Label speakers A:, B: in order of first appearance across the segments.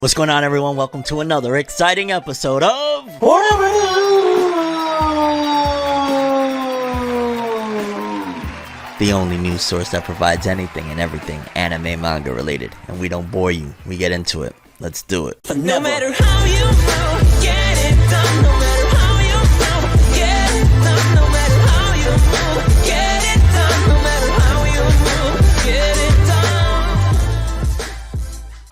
A: What's going on, everyone? Welcome to another exciting episode of the only news source that provides anything and everything anime manga related. And we don't bore you. We get into it. Let's do it.
B: No matter how you move, get it done. No matter how you move, get it done. No matter how you move, get it done. No matter how you move, get it done.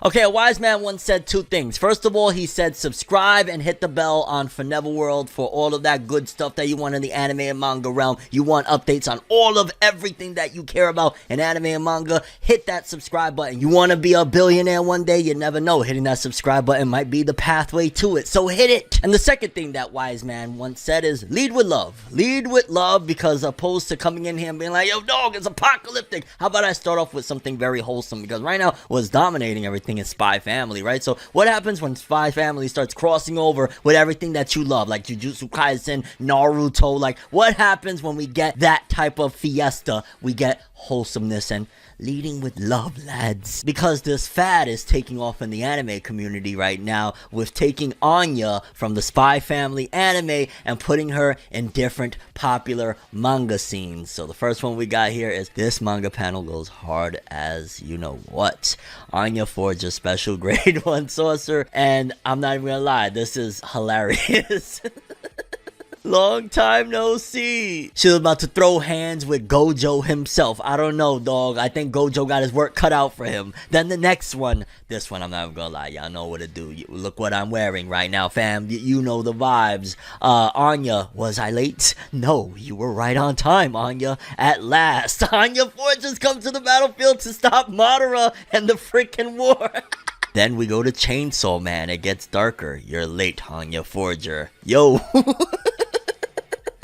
A: Okay, a wise man once said two things. First of all, he said subscribe and hit the bell on ForneverWorld for all of that good stuff that you want in the anime and manga realm. You want updates on all of everything that you care about in anime and manga. Hit that subscribe button. You want to be a billionaire one day? You never know. Hitting that subscribe button might be the pathway to it. So hit it. And the second thing that wise man once said is lead with love. Lead with love, because opposed to coming in here and being like, yo, dog, it's apocalyptic. How about I start off with something very wholesome? Because right now, what's dominating everything is Spy Family, right? So what happens when Spy Family starts crossing over with everything that you love, like Jujutsu Kaisen, Naruto? Like, what happens when we get that type of fiesta? We get wholesomeness and leading with love, lads. Because this fad is taking off in the anime community right now, with taking Anya from the Spy Family anime and putting her in different popular manga scenes. So the first one we got here is this manga panel goes hard as you know what. Anya Forger Special Grade 1 Sorcerer, and I'm not even gonna lie, this is hilarious. Long time no see. She was about to throw hands with Gojo himself. I don't know, dog. I think Gojo got his work cut out for him. Then the next one. This one, I'm not even gonna lie. Y'all know what to do. Look what I'm wearing right now, fam. You know the vibes. Anya, was I late? No, you were right on time, Anya. At last. Anya Forges come to the battlefield to stop Madara and the freaking war. Then we go to Chainsaw Man. It gets darker. You're late, Anya Forger. Yo.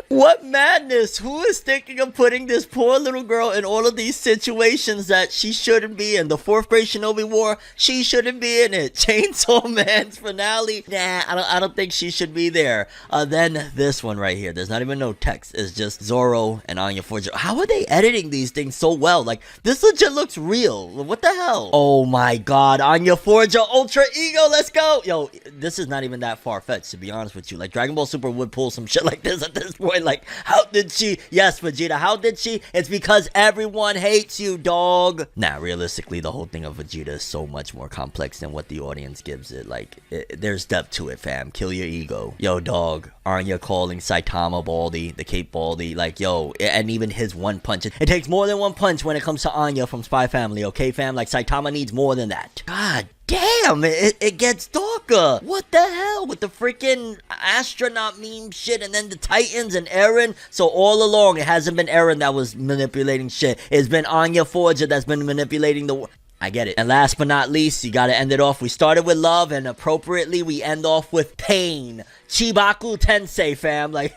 A: What madness! Who is thinking of putting this poor little girl in all of these situations that she shouldn't be in? The 4th grade Shinobi War, she shouldn't be in it. Chainsaw Man's finale, nah, I don't think she should be there. Then this one right here, there's not even no text. It's just Zoro and Anya Forger. How are they editing these things so well? Like, this legit looks real. What the hell? Oh my god, Anya Forger Ultra Ego, let's go! Yo, this is not even that far-fetched, to be honest with you. Like, Dragon Ball Super would pull some shit like this at this point. Like, how did she? Yes, Vegeta, how did she? It's because everyone hates you, dog. Nah, realistically, the whole thing of Vegeta is so much more complex than what the audience gives it. Like, there's depth to it, fam. Kill your ego. Yo, dog, Arya calling Saitama Baldy, the Cape Baldy. Like, yo, and even his one punch. It takes more than one punch when it comes to Anya from Spy Family, okay, fam? Like, Saitama needs more than that. God damn, it gets darker. What the hell with the freaking astronaut meme shit, and then the Titans and Eren? So all along, it hasn't been Eren that was manipulating shit. It's been Anya Forger that's been manipulating the... I get it. And last but not least, you gotta end it off. We started with love, and appropriately, we end off with pain. Chibaku Tensei, fam. Like,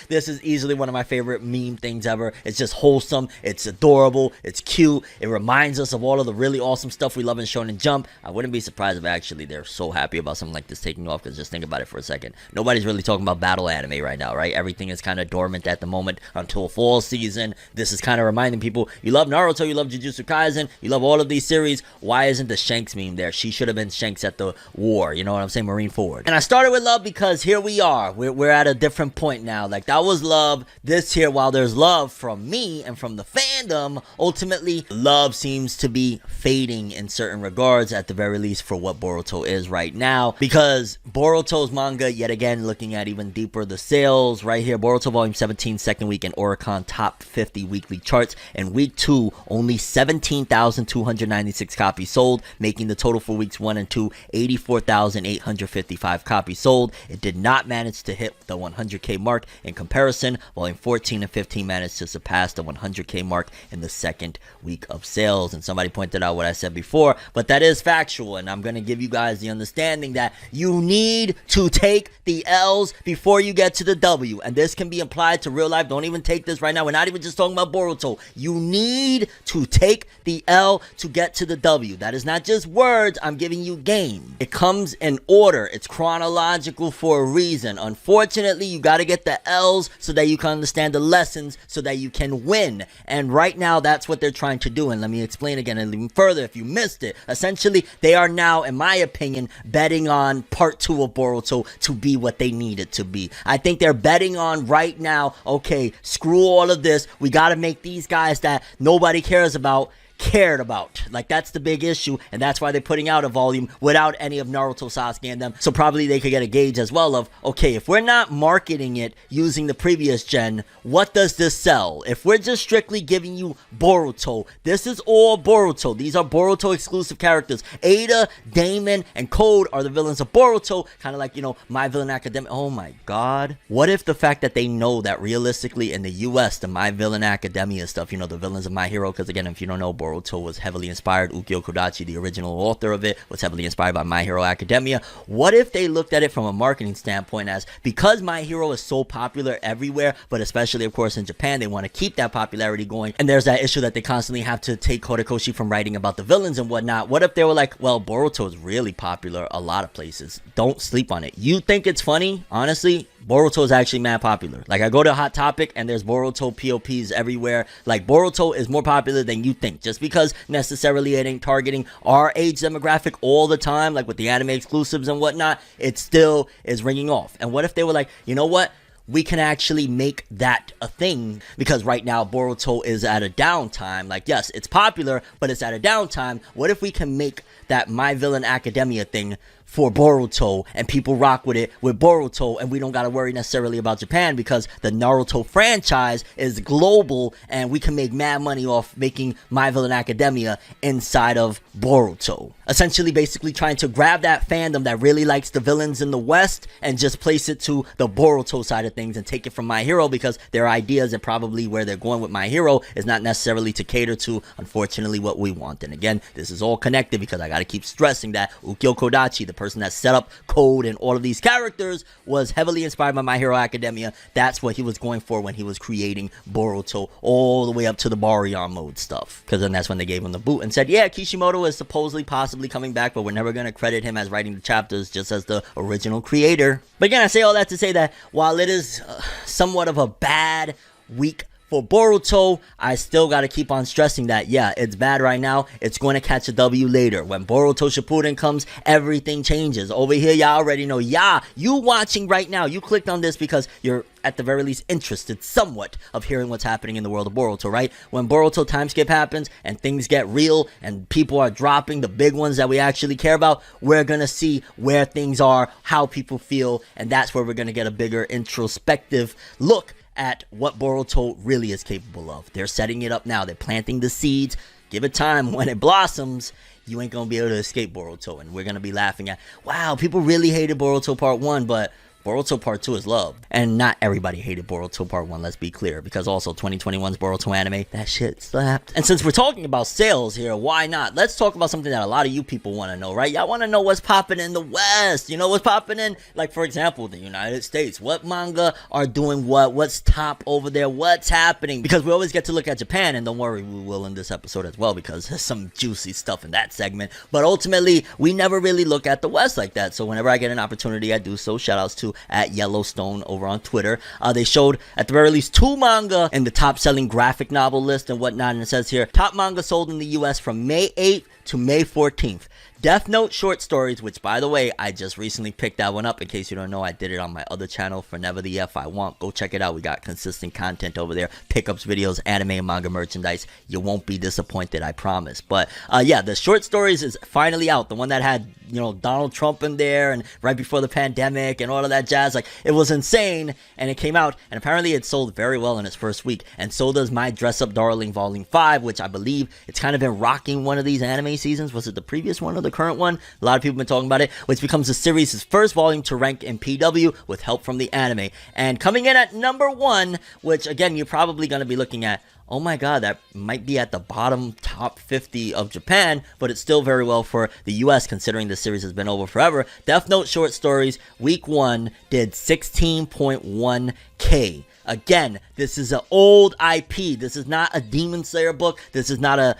A: this is easily one of my favorite meme things ever. It's just wholesome. It's adorable. It's cute. It reminds us of all of the really awesome stuff we love in Shonen Jump. I wouldn't be surprised if actually they're so happy about something like this taking off, because just think about it for a second. Nobody's really talking about battle anime right now, right? Everything is kind of dormant at the moment until fall season. This is kind of reminding people, you love Naruto, you love Jujutsu Kaisen, you love all of these series. Why isn't the Shanks meme there? She should have been Shanks at the war. You know what I'm saying? Marine Forward. And I started with love because here we are. We're at a different point now. Like, that was love. This here, while there's love from me and from the fandom, ultimately, love seems to be fading in certain regards, at the very least, for what Boruto is right now. Because Boruto's manga, yet again, looking at even deeper the sales, right here, Boruto Volume 17, second week in Oricon top 50 weekly charts. And week 2, only 17,296 copies sold, making the total for weeks 1 and 2, 84,855 copies sold. It did not manage to hit the 100k mark. In comparison, Volume 14 and 15 managed to surpass the 100k mark in the second week of sales. And somebody pointed out what I said before, but that is factual, and I'm going to give you guys the understanding that you need to take the L's before you get to the W, and this can be applied to real life. Don't even take this right now. We're not even just talking about Boruto. You need to take the L to get to the W. That is not just words. I'm giving you game. It comes in order. It's chronological for for a reason. Unfortunately, you got to get the L's so that you can understand the lessons so that you can win. And right now, that's what they're trying to do. And let me explain again and even further if you missed it. Essentially, they are now, in my opinion, betting on part 2 of Boruto to be what they need it to be. I think they're betting on right now, okay, screw all of this. We got to make these guys that nobody cares about cared about. Like, that's the big issue, and that's why they're putting out a volume without any of Naruto, Sasuke, and them. So probably they could get a gauge as well of, okay, if we're not marketing it using the previous gen, what does this sell? If we're just strictly giving you Boruto, this is all Boruto. These are Boruto exclusive characters. Ada, Damon, and Code are the villains of Boruto, kind of like, you know, My Villain Academia. Oh my god. What if the fact that they know that realistically in the US, the My Villain Academia stuff, you know, the villains of My Hero, because again, if you don't know, Boruto was heavily inspired. Ukyo Kodachi, the original author of it, was heavily inspired by My Hero Academia. What if they looked at it from a marketing standpoint as, because My Hero is so popular everywhere, but especially, of course, in Japan, they want to keep that popularity going. And there's that issue that they constantly have to take Horikoshi from writing about the villains and whatnot. What if they were like, well, Boruto is really popular a lot of places. Don't sleep on it. You think it's funny? Honestly, Boruto is actually mad popular. Like, I go to Hot Topic and there's Boruto POPs everywhere. Like, Boruto is more popular than you think. Just because necessarily it ain't targeting our age demographic all the time, like with the anime exclusives and whatnot, it still is ringing off. And what if they were like, you know what? We can actually make that a thing, because right now Boruto is at a downtime. Like, yes, it's popular, but it's at a downtime. What if we can make that My Villain Academia thing for Boruto, and people rock with it with Boruto, and we don't gotta worry necessarily about Japan, because the Naruto franchise is global, and we can make mad money off making My Villain Academia inside of Boruto. Essentially, basically trying to grab that fandom that really likes the villains in the West and just place it to the Boruto side of things and take it from My Hero, because their ideas and probably where they're going with My Hero is not necessarily to cater to, unfortunately, what we want. And again, this is all connected, because I gotta keep stressing that Ukyo Kodachi, the person that set up Code and all of these characters, was heavily inspired by My Hero Academia. That's what he was going for when he was creating Boruto, all the way up to the Baryon mode stuff. Because then that's when they gave him the boot and said, yeah, Kishimoto is supposedly possibly coming back, but we're never going to credit him as writing the chapters, just as the original creator. But again, I say all that to say that while it is somewhat of a bad week for Boruto, I still gotta keep on stressing that, yeah, it's bad right now. It's going to catch a W later. When Boruto Shippuden comes, everything changes. Over here, y'all already know. Yeah, you watching right now, you clicked on this because you're at the very least interested somewhat of hearing what's happening in the world of Boruto, right? When Boruto time skip happens and things get real and people are dropping the big ones that we actually care about, we're gonna see where things are, how people feel, and that's where we're gonna get a bigger introspective look at what Boruto really is capable of. They're setting it up now. They're planting the seeds. Give it time. When it blossoms, you ain't gonna be able to escape Boruto. And we're gonna be laughing at, wow, people really hated Boruto Part 1, but Boruto Part 2 is loved. And not everybody hated Boruto Part 1, let's be clear, because also 2021's Boruto anime, that shit slapped. And since we're talking about sales here, why not? Let's talk about something that a lot of you people want to know, right? Y'all want to know what's popping in the West. You know what's popping in, like, for example, the United States. What manga are doing what? What's top over there? What's happening? Because we always get to look at Japan, and don't worry, we will in this episode as well, because there's some juicy stuff in that segment. But ultimately, we never really look at the West like that. So whenever I get an opportunity, I do so. Shout outs to at Yellowstone over on Twitter. They showed at the very least 2 manga in the top selling graphic novel list and whatnot, and it says here, top manga sold in the US from May 8th to May 14th. Death Note short stories, which by the way, I just recently picked that one up. In case you don't know, I did it on my other channel, Forever the F I Want. Go check it out. We got consistent content over there, pickups, videos, anime and manga merchandise. You won't be disappointed, I promise. But yeah, the short stories is finally out. The one that had, you know, Donald Trump in there and right before the pandemic and all of that jazz. Like, it was insane, and it came out, and apparently it sold very well in its first week. And so does My Dress Up Darling Volume 5, which I believe it's kind of been rocking one of these anime seasons. Was it the previous one or the current one? A lot of people have been talking about it, which becomes the series' first volume to rank in PW with help from the anime. And coming in at number 1, which again, you're probably going to be looking at, oh my god, that might be at the bottom top 50 of Japan, but it's still very well for the US considering the series has been over forever. Death Note short stories, week 1 did 16.1k. Again, this is an old IP. This is not a Demon Slayer book. This is not a,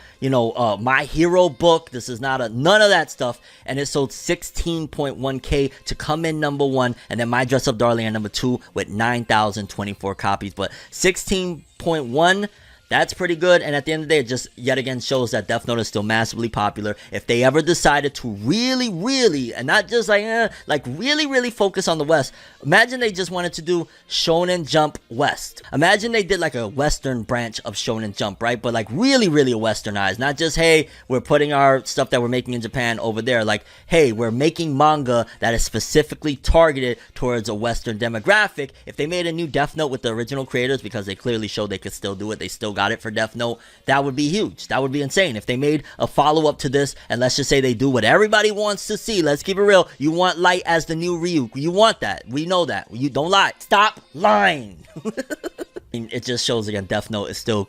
A: My Hero book. This is not none of that stuff. And it sold 16.1K to come in number 1. And then My Dress Up Darling at number 2 with 9,024 copies. But 16.1, that's pretty good, and at the end of the day, it just yet again shows that Death Note is still massively popular. If they ever decided to really, and not just really focus on the West, imagine they just wanted to do Shonen Jump West. Imagine they did like a Western branch of Shonen Jump, right? But like really westernized, not just, hey, we're putting our stuff that we're making in Japan over there. Like, hey, we're making manga that is specifically targeted towards a Western demographic. If they made a new Death Note with the original creators, because they clearly showed they could still do it, they still got it for Death Note, that would be huge. That would be insane. If they made a follow-up to this, and let's just say they do what everybody wants to see, let's keep it real, you want Light as the new Ryuk, you want that, we know that, you don't lie, stop lying. It just shows again, Death Note is still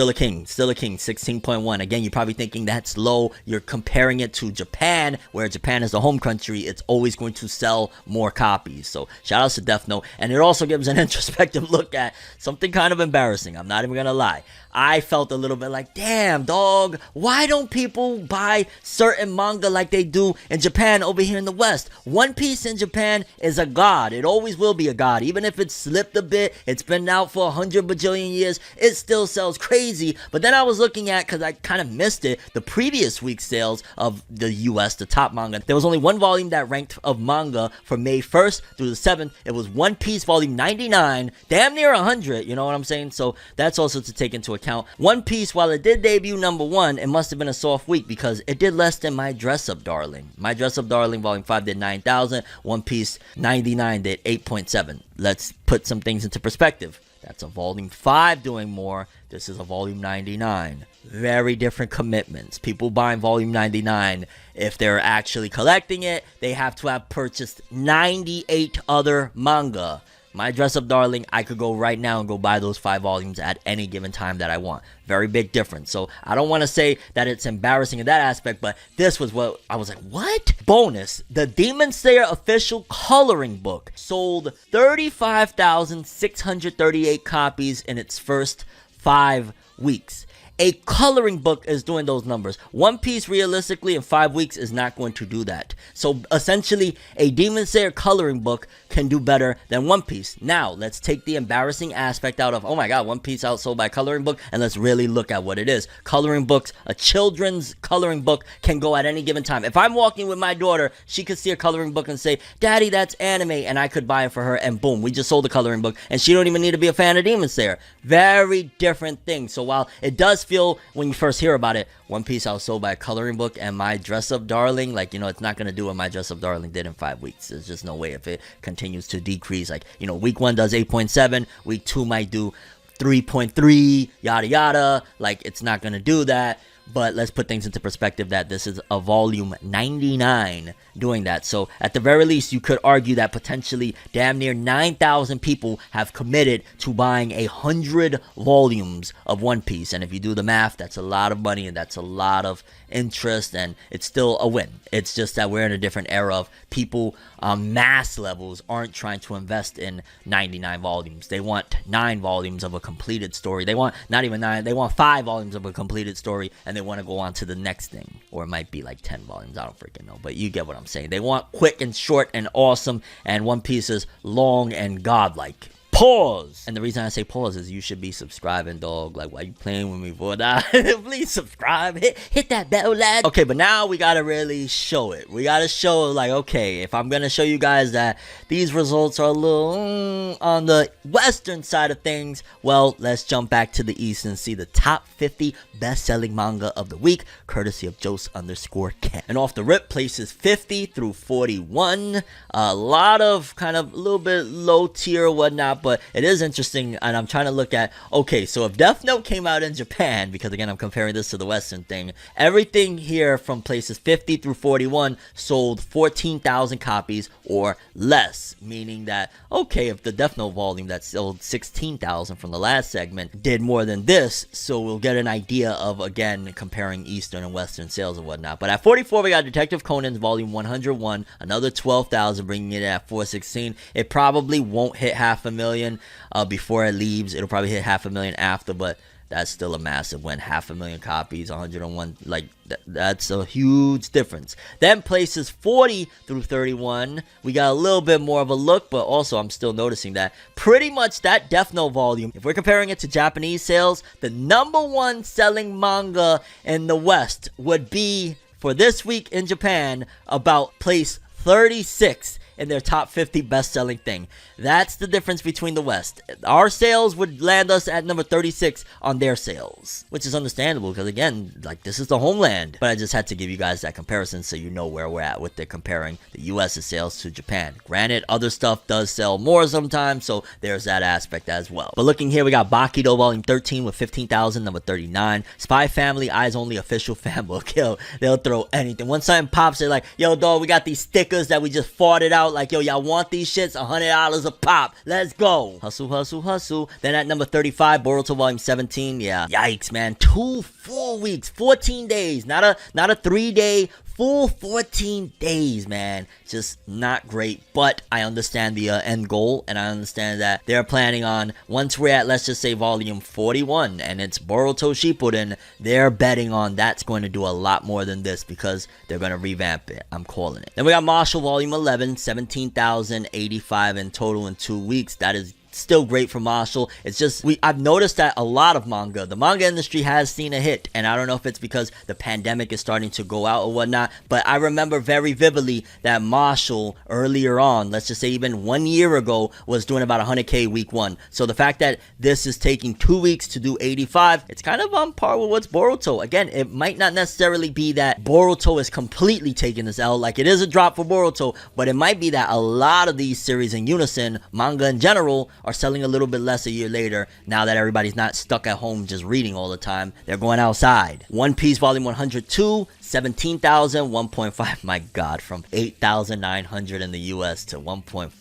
A: a king, 16.1. Again, you're probably thinking that's low. You're comparing it to Japan, where Japan is the home country. It's always going to sell more copies. So shout outs to Death Note. And it also gives an introspective look at something kind of embarrassing. I'm not even gonna lie. I felt a little bit like, damn, dog, why don't people buy certain manga like they do in Japan over here in the West? One Piece in Japan is a god. It always will be a god. Even if it's slipped a bit, it's been out for 100 bajillion years, it still sells crazy. But then I was looking at, because I kind of missed it, the previous week's sales of the US, the top manga. There was only one volume that ranked of manga from May 1st through the 7th. It was One Piece volume 99, damn near 100, you know what I'm saying? So that's also to take into account. One Piece, while it did debut number 1, it must have been a soft week because it did less than My Dress Up Darling. My Dress Up Darling volume 5 did 9,000, One Piece 99 did 8.7. Let's put some things into perspective. That's a volume 5 doing more. This is a volume 99. Very different commitments. People buying volume 99, if they're actually collecting it, they have to have purchased 98 other manga. My Dress Up Darling, I could go right now and go buy those 5 volumes at any given time that I want. Very big difference. So I don't want to say that it's embarrassing in that aspect, but this was what I was like, what? Bonus, the Demon Slayer official coloring book sold 35,638 copies in its first 5 weeks. A coloring book is doing those numbers. One Piece, realistically, in 5 weeks is not going to do that. So, essentially, a Demon Slayer coloring book can do better than One Piece. Now, let's take the embarrassing aspect out of, oh my god, One Piece outsold by coloring book, and let's really look at what it is. Coloring books, a children's coloring book can go at any given time. If I'm walking with my daughter, she could see a coloring book and say, Daddy, that's anime, and I could buy it for her, and boom, we just sold a coloring book, and she don't even need to be a fan of Demon Slayer. Very different thing. So, while it does feel, when you first hear about it, One Piece outsold by a coloring book, and My Dress Up Darling, like, it's not gonna do what My Dress Up Darling did in 5 weeks. There's just no way. If it continues to decrease, like, week 1 does 8.7, week 2 might do 3.3, yada yada, like, it's not gonna do that. But let's put things into perspective that this is a volume 99 doing that. So at the very least, you could argue that potentially damn near 9,000 people have committed to buying 100 volumes of One Piece. And if you do the math, that's a lot of money and that's a lot of interest, and it's still a win. It's just that we're in a different era of people on mass levels aren't trying to invest in 99 volumes. They want 9 volumes of a completed story. They want not even 9, they want 5 volumes of a completed story, and they want to go on to the next thing. Or it might be like 10 volumes, I don't freaking know, but you get what I'm saying. They want quick and short and awesome, and One Piece is long and godlike. Pause. And the reason I say pause is you should be subscribing, dog. Like, why you playing with me for that? Please subscribe. Hit that bell, lad. Okay, but now we gotta really show it. We gotta show, like, okay, if I'm gonna show you guys that these results are a little on the Western side of things, well, let's jump back to the East and see the top 50 best-selling manga of the week, courtesy of Jose_Ken. And off the rip, places 50 through 41. A lot of kind of a little bit low tier or whatnot, but it is interesting, and I'm trying to look at, okay, so if Death Note came out in Japan, because again, I'm comparing this to the Western thing, everything here from places 50 through 41 sold 14,000 copies or less, meaning that, okay, if the Death Note volume that sold 16,000 from the last segment did more than this, so we'll get an idea of, again, comparing Eastern and Western sales and whatnot. But at 44, we got Detective Conan's volume 101, another 12,000, bringing it at 416. It probably won't hit 500,000, 500,000 before it leaves. It'll probably hit 500,000 after, but that's still a massive win. 500,000 copies, 101, like that's a huge difference. Then places 40 through 31, we got a little bit more of a look, but also I'm still noticing that pretty much that Death Note volume, if we're comparing it to Japanese sales, the #1 selling manga in the West would be, for this week in Japan, about place 36 in their top 50 best-selling thing. That's the difference between the West. Our sales would land us at number 36 on their sales, which is understandable because, again, like, this is the homeland. But I just had to give you guys that comparison so you know where we're at with the comparing the U.S.'s sales to Japan. Granted, other stuff does sell more sometimes, so there's that aspect as well. But looking here, we got Bakido Volume 13 with 15,000, number 39. Spy Family, Eyes Only Official Fan Book. Yo, they'll throw anything. Once something pops, they're like, yo, dog, we got these stickers that we just farted out. Like, yo, y'all want these shits? $100 a pop. Let's go. Hustle, hustle, hustle. Then at number 35, Boruto Volume 17. Yeah, yikes, man. 2 full weeks, 14 days. Not a 3-day, full 14 days, man. Just not great, but I understand the end goal, and I understand that they're planning on, once we're at, let's just say, volume 41, and it's Boruto Shippuden, they're betting on that's going to do a lot more than this because they're going to revamp it. I'm calling it. Then we got Marshall Volume 11, 17,085 in total in 2 weeks. That is still great for Marshall. It's just, I've noticed that a lot of manga, the manga industry has seen a hit, and I don't know if it's because the pandemic is starting to go out or whatnot, but I remember very vividly that Marshall earlier on, let's just say even 1 year ago, was doing about 100k week 1. So the fact that this is taking 2 weeks to do 85, it's kind of on par with what's Boruto. Again, it might not necessarily be that Boruto is completely taking this L, like it is a drop for Boruto, but it might be that a lot of these series in unison, manga in general, are selling a little bit less a year later now that everybody's not stuck at home just reading all the time. They're going outside. One Piece Volume 102, 17,000, 1.5. My God, from 8,900 in the US to 1.5.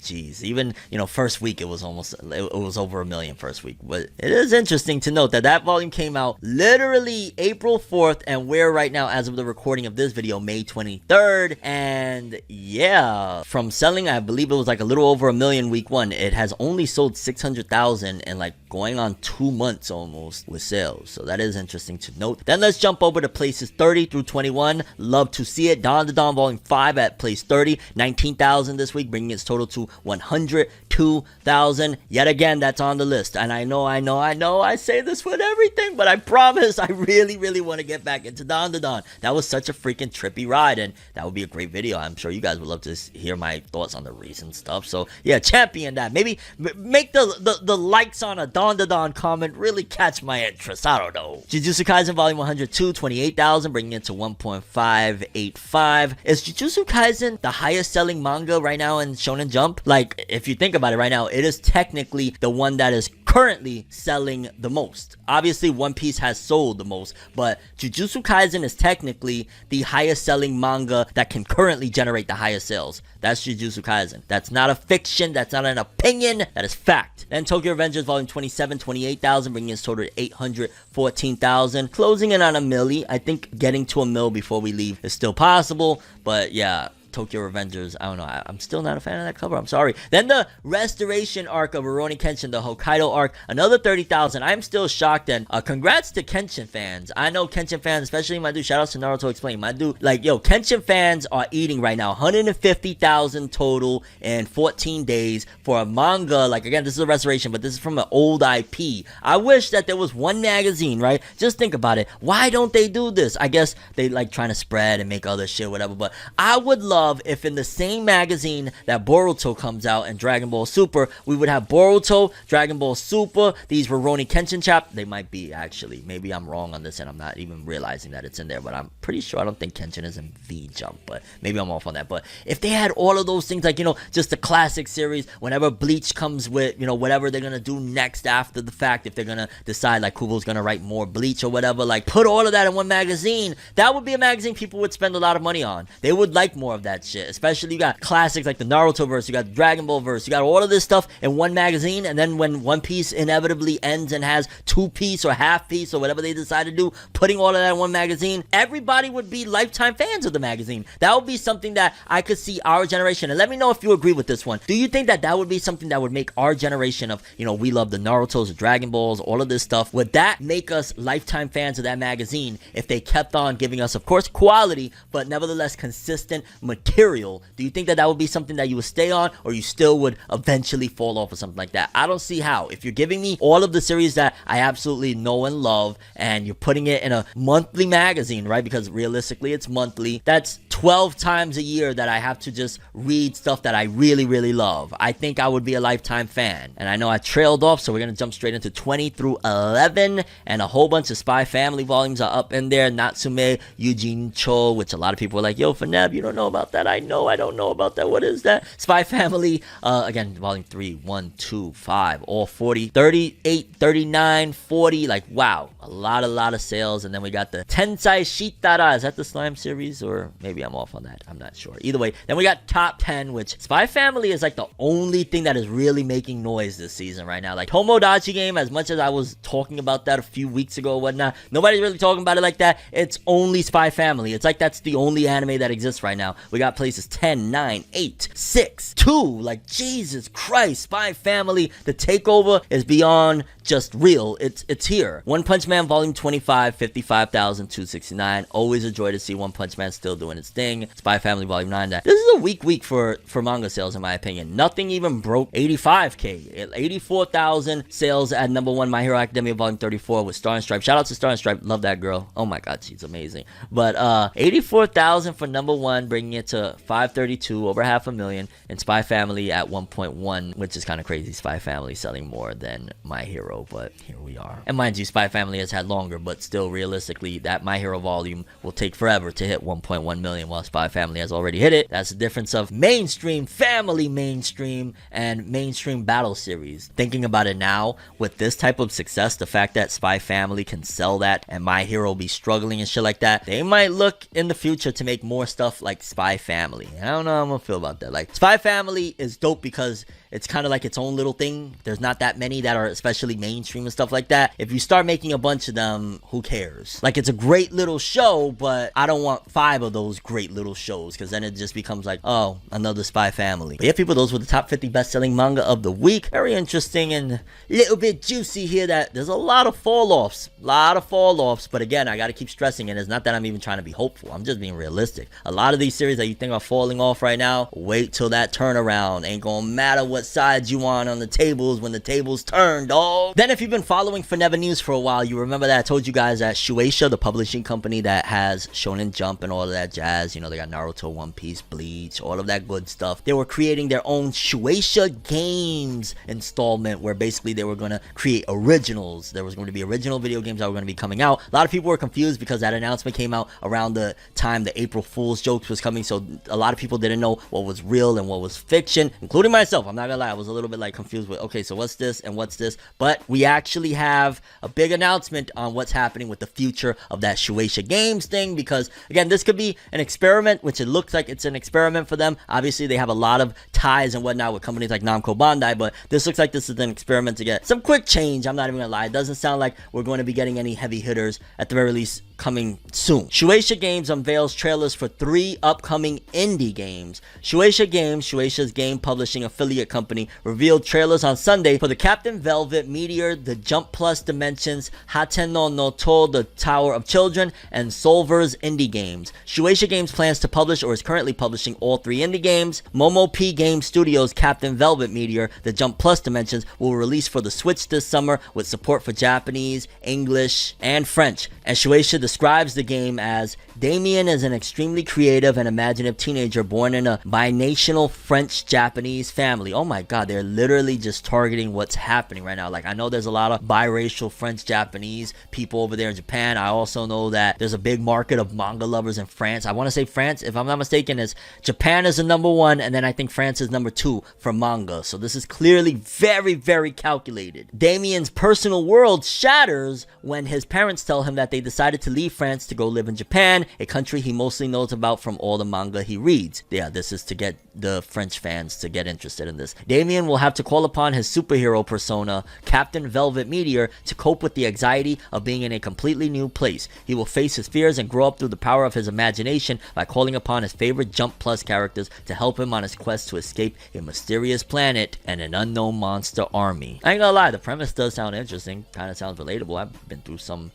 A: Jeez, even, you know, first week it was over $1 million first week. But it is interesting to note that that volume came out literally April 4th, and we're right now, as of the recording of this video, May 23rd. And yeah, from selling, I believe it was like a little over $1 million week 1, it has only sold 600,000 and like going on 2 months almost with sales. So that is interesting to note. Then let's jump over to places 30 through 21. Love to see it. Dawn to Dawn Volume 5 at place 30, 19,000 this week, bringing its total to 102,000. Yet again, that's on the list. And I know, I say this with everything, but I promise I really want to get back into Dawn to Dawn. That was such a freaking trippy ride, and that would be a great video. I'm sure you guys would love to hear my thoughts on the recent stuff. So yeah, champion that. Maybe make the likes on a Dawn to Dawn comment really catch my interest. I don't know. Jujutsu Kaisen Volume 102, 28,000, bringing it to 1.585. Is Jujutsu Kaisen the highest selling manga right now in Shonen Jump? Like, if you think about it right now, it is technically the one that is currently selling the most. Obviously, One Piece has sold the most, but Jujutsu Kaisen is technically the highest selling manga that can currently generate the highest sales. That's Jujutsu Kaisen. That's not a fiction. That's not an opinion. That is fact. Then Tokyo Revengers Volume 27, 28,000, bringing its total to 814,000. Closing in on a milli. I think getting to a mil before we leave is still possible, but yeah, Tokyo Revengers, I don't know, I'm still not a fan of that cover, I'm sorry. Then the restoration arc of Rurouni Kenshin, the Hokkaido arc, another 30,000. I'm still shocked, and congrats to Kenshin fans. I know Kenshin fans, especially my dude, shout out to Naruto Explained, my dude, like, yo, Kenshin fans are eating right now. 150,000 total in 14 days for a manga. Like, again, this is a restoration, but this is from an old IP. I wish that there was one magazine, right? Just think about it. Why don't they do this? I guess they like trying to spread and make other shit, whatever, but I would love if in the same magazine that Boruto comes out and Dragon Ball Super, we would have Boruto, Dragon Ball Super, these Rurouni Kenshin chapters. They might be, actually. Maybe I'm wrong on this and I'm not even realizing that it's in there, but I'm pretty sure. I don't think Kenshin is in V-Jump, but maybe I'm off on that. But if they had all of those things, like, you know, just the classic series, whenever Bleach comes with, you know, whatever they're gonna do next after the fact, if they're gonna decide, like, Kubo's gonna write more Bleach or whatever, like, put all of that in one magazine. That would be a magazine people would spend a lot of money on. They would like more of that. that shit. Especially you got classics like the Naruto verse, you got Dragon Ball verse, you got all of this stuff in one magazine, and then when One Piece inevitably ends and has 2-piece or half-piece or whatever they decide to do, putting all of that in one magazine, everybody would be lifetime fans of the magazine. That would be something that I could see our generation, and let me know if you agree with this one. Do you think that that would be something that would make our generation of, you know, we love the Narutos, the Dragon Balls, all of this stuff, would that make us lifetime fans of that magazine if they kept on giving us, of course, quality, but nevertheless consistent material? Do you think that that would be something that you would stay on, or you still would eventually fall off or something like that? I don't see how. If you're giving me all of the series that I absolutely know and love, and you're putting it in a monthly magazine, right? Because realistically it's monthly. That's 12 times a year that I have to just read stuff that I really, really love. I think I would be a lifetime fan. And I know I trailed off, so we're going to jump straight into 20 through 11. And a whole bunch of Spy Family volumes are up in there. Natsume Yujin Cho, which a lot of people are like, yo, Fornev, you don't know about that. I know I don't know about that. What is that? Spy Family, again, volume 3, 1, 2, 5, all 40, 38, 39, 40. Like, wow, a lot of sales. And then we got the Tensai Shitara. Is that the slime series? Or maybe I'm off on that. I'm not sure. Either way, then we got Top 10, which Spy Family is like the only thing that is really making noise this season right now. Like Tomodachi Game, as much as I was talking about that a few weeks ago or whatnot, nobody's really talking about it like that. It's only Spy Family. It's like that's the only anime that exists right now. We got places 10, 9, 8, 6, 2. Like, Jesus Christ, Spy Family, the takeover is beyond just real. It's here. One Punch Man volume 25, 55,269. Always a joy to see One Punch Man still doing its thing. Spy Family volume 9. This is a weak for manga sales in my opinion. Nothing even broke 85k. 84,000 sales at number 1 My Hero Academia volume 34 with Star and Stripe. Shout out to Star and Stripe. Love that girl. Oh my god, she's amazing. But 84,000 for number 1, bringing it to 532, over half a million. And Spy Family at 1.1, which is kind of crazy. Spy Family selling more than My Hero, but here we are. And mind you, Spy Family has had longer, but still realistically, that My Hero volume will take forever to hit 1.1 million, while Spy Family has already hit it. That's the difference of mainstream, family mainstream, and mainstream battle series. Thinking about it now, with this type of success, the fact that Spy Family can sell that and My Hero be struggling and shit like that, they might look in the future to make more stuff like Spy Family. I don't know how I'm gonna feel about that. Like, Spy Family is dope because it's kind of like its own little thing. There's not that many that are especially mainstream and stuff like that. If you start making a bunch of them, who cares? Like, it's a great little show, but I don't want 5 of those great little shows, because then it just becomes like, oh, another Spy Family. But yeah, people, those were the top 50 best-selling manga of the week. Very interesting and a little bit juicy here that there's a lot of fall-offs. But again, I gotta keep stressing it. It's not that I'm even trying to be hopeful. I'm just being realistic. A lot of these series that you think are falling off right now, wait till that turnaround. Ain't gonna matter what side you on the tables when the tables turn, dog. Then if you've been following FORNEVERNEWS for a while, you remember that I told you guys that Shueisha, the publishing company that has Shonen Jump and all of that jazz, you know, they got Naruto, One Piece, Bleach, all of that good stuff. They were creating their own Shueisha Games installment, where basically they were going to create originals. There was going to be original video games that were going to be coming out. A lot of people were confused because that announcement came out around the time the April Fool's jokes was coming, so a lot of people didn't know what was real and what was fiction, including myself. I'm not gonna lie, I was a little bit like confused with, okay, so what's this and what's this? But we actually have a big announcement on what's happening with the future of that Shueisha Games thing, because again, this could be an experiment, which it looks like it's an experiment for them. Obviously they have a lot of ties and whatnot with companies like Namco Bandai, but this looks like this is an experiment to get some quick change. I'm not even gonna lie, it doesn't sound like we're going to be getting any heavy hitters, at the very least coming soon. Shueisha Games unveils trailers for 3 upcoming indie games. Shueisha Games, Shueisha's game publishing affiliate company, revealed trailers on Sunday for the Captain Velvet, Meteor, the Jump Plus Dimensions, Hateno no To, the Tower of Children, and Solver's indie games. Shueisha Games plans to publish, or is currently publishing, all 3 indie games. Momo P Game Studios' Captain Velvet, Meteor, the Jump Plus Dimensions will release for the Switch this summer with support for Japanese, English, and French. And Shueisha describes the game as Damien is an extremely creative and imaginative teenager born in a binational French-Japanese family. Oh my god, they're literally just targeting what's happening right now. Like, I know there's a lot of biracial French-Japanese people over there in Japan. I also know that there's a big market of manga lovers in France. I want to say France, if I'm not mistaken, is Japan is the number 1, and then I think France is number 2 for manga. So this is clearly very, very calculated. Damien's personal world shatters when his parents tell him that they decided to leave France to go live in Japan. Japan, a country he mostly knows about from all the manga he reads. Yeah, this is to get the French fans to get interested in this. Damien will have to call upon his superhero persona, Captain Velvet Meteor, to cope with the anxiety of being in a completely new place. He will face his fears and grow up through the power of his imagination by calling upon his favorite Jump Plus characters to help him on his quest to escape a mysterious planet and an unknown monster army. I ain't gonna lie, the premise does sound interesting. Kind of sounds relatable. I've been through some,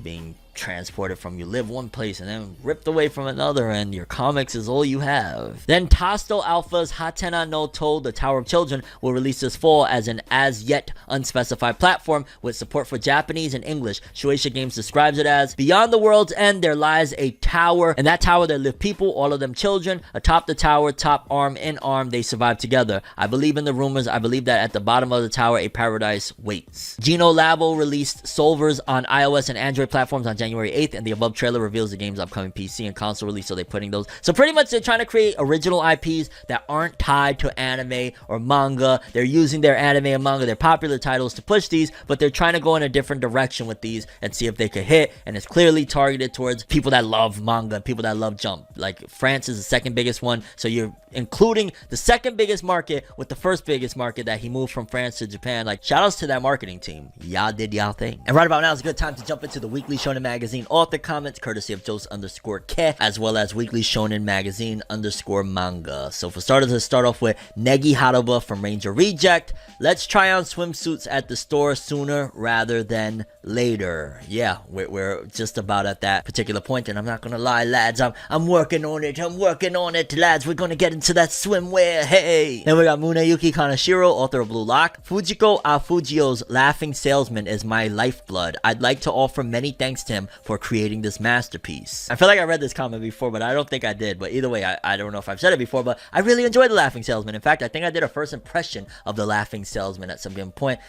A: being transported from you live one place and then ripped away from another, and your comics is all you have. Then Tasto Alpha's Hatena no To, the Tower of Children, will release this fall as an as yet unspecified platform with support for Japanese and English. Shueisha Games describes it as, beyond the world's end there lies a tower. In that tower there live people, all of them children. Atop the tower, top arm in arm, they survive together. I believe in the rumors. I believe that at the bottom of the tower a paradise waits. Geno Labo released Solvers on iOS and Android platforms on January 8th, and the above trailer reveals the game's upcoming PC and console release, so they're putting those. So pretty much they're trying to create original IPs that aren't tied to anime or manga. They're using their anime and manga, their popular titles, to push these, but they're trying to go in a different direction with these and see if they could hit, and it's clearly targeted towards people that love manga, people that love Jump. Like, France is the second biggest one, so you're including the second biggest market with the first biggest market that he moved from France to Japan. Like, shout outs to that marketing team. Y'all did y'all thing. And right about now is a good time to jump into the weekly Shonen Magazine author comments, courtesy of Jos_Ke, as well as weekly Shonen Magazine _manga. So for starters, let's start off with Negi Haruba from Ranger Reject. Let's try on swimsuits at the store sooner rather than later. Yeah, we're just about at that particular point, and I'm not gonna lie, lads, I'm working on it, lads. We're gonna get into that swimwear, hey. Then we got Muneyuki Kaneshiro, author of Blue Lock. Fujiko Afujio's Laughing Salesman is my lifeblood. I'd like to offer many thanks to him for creating this masterpiece. I feel like I read this comment before, but I don't think I did. But either way, I don't know if I've said it before, but I really enjoyed The Laughing Salesman. In fact, I think I did a first impression of The Laughing Salesman at some given point.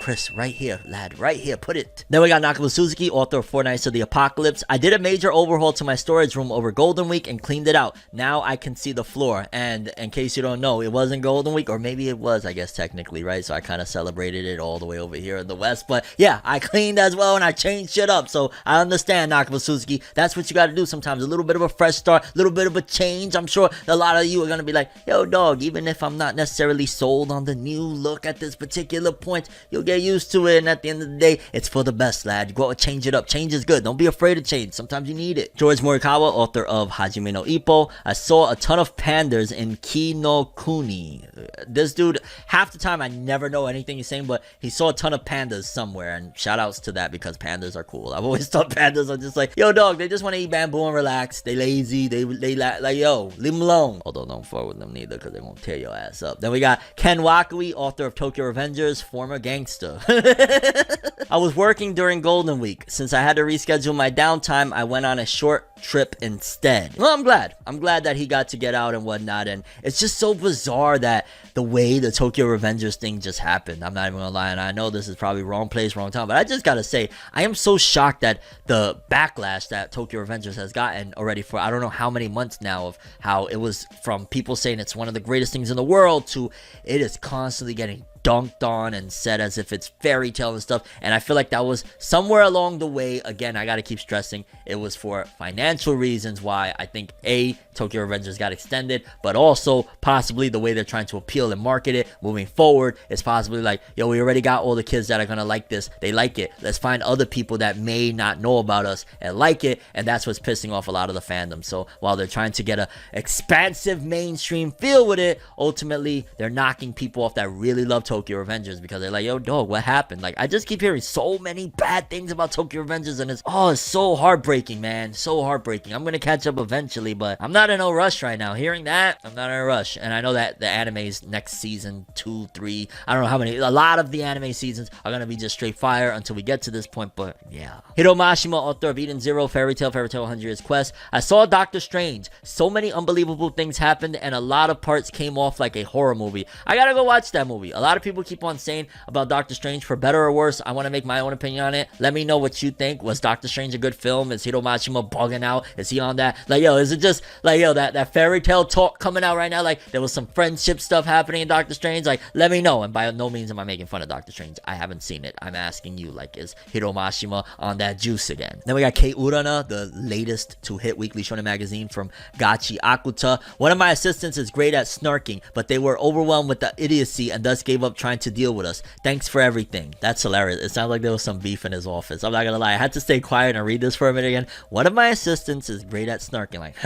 A: Chris, right here, lad, right here, put it. Then we got Nakaba Suzuki, author of Four Nights of the Apocalypse. I did a major overhaul to my storage room over Golden Week and cleaned it out. Now I can see the floor. And in case you don't know, it wasn't Golden Week, or maybe it was, I guess, technically, right? So I kind of celebrated it all the way over here in the West. But yeah, I cleaned as well and I changed shit up. So I understand, Nakaba Suzuki. That's what you got to do sometimes. A little bit of a fresh start, a little bit of a change. I'm sure a lot of you are going to be like, yo, dog, even if I'm not necessarily sold on the new look at this particular point, you'll get used to it. And at the end of the day, it's for the best, lad. You go and change it up. Change is good. Don't be afraid of change. Sometimes you need it. George Morikawa, author of Hajime no Ippo. I saw a ton of pandas in Ki no Kuni. This dude, half the time I never know anything he's saying, but he saw a ton of pandas somewhere, and shout outs to that because pandas are cool. I've always thought pandas are just like, yo, dog, they just want to eat bamboo and relax. They lazy. They like, yo, leave them alone. Although don't fuck with them neither because they won't tear your ass up. Then we got Ken Wakui, author of Tokyo Revengers, former gangster. I was working during Golden Week. Since I had to reschedule my downtime, I went on a short trip instead. Well, I'm glad. I'm glad that he got to get out and whatnot. And it's just so bizarre that the way the Tokyo Revengers thing just happened. I'm not even gonna lie, and I know this is probably wrong place, wrong time, but I just gotta say, I am so shocked at the backlash that Tokyo Revengers has gotten already for I don't know how many months now, of how it was from people saying it's one of the greatest things in the world to it is constantly getting dunked on and said as if it's fairy tale and stuff. And I feel like that was somewhere along the way, again, I gotta keep stressing, it was for financial reasons why I think Tokyo Revengers got extended, but also possibly the way they're trying to appeal and market it moving forward is possibly like, yo, we already got all the kids that are gonna like this, they like it, let's find other people that may not know about us and like it. And that's what's pissing off a lot of the fandom. So while they're trying to get a expansive mainstream feel with it, ultimately they're knocking people off that really love Tokyo Revengers because they're like, yo, dog, what happened? Like, I just keep hearing so many bad things about Tokyo Revengers, and it's so heartbreaking, man. So heartbreaking. I'm gonna catch up eventually, but I'm not in no rush right now. Hearing that, I'm not in a rush. And I know that the anime's next season, 2, 3, I don't know how many, a lot of the anime seasons are gonna be just straight fire until we get to this point, but yeah. Hiro Mashima, author of Eden Zero, Fairy Tail 100 Years Quest. I saw Doctor Strange. So many unbelievable things happened, and a lot of parts came off like a horror movie. I gotta go watch that movie. A lot of people keep on saying about Doctor Strange, for better or worse. I want to make my own opinion on it. Let me know what you think. Was Doctor Strange a good film? Is Hiro Mashima bugging out? Is he on that? Like, yo, is it just like, yo, that fairy tale talk coming out right now? Like, there was some friendship stuff happening in Doctor Strange. Like, let me know. And by no means am I making fun of Doctor Strange. I haven't seen it. I'm asking you, like, is Hiro Mashima on that juice again? Then we got Kei Urana, the latest to hit Weekly Shonen magazine from Gachi Akuta. One of my assistants is great at snarking, but they were overwhelmed with the idiocy and thus gave up trying to deal with us. Thanks for everything. That's hilarious. It sounds like there was some beef in his office. I'm not gonna lie. I had to stay quiet and read this for a minute again. One of my assistants is great at snarking, like,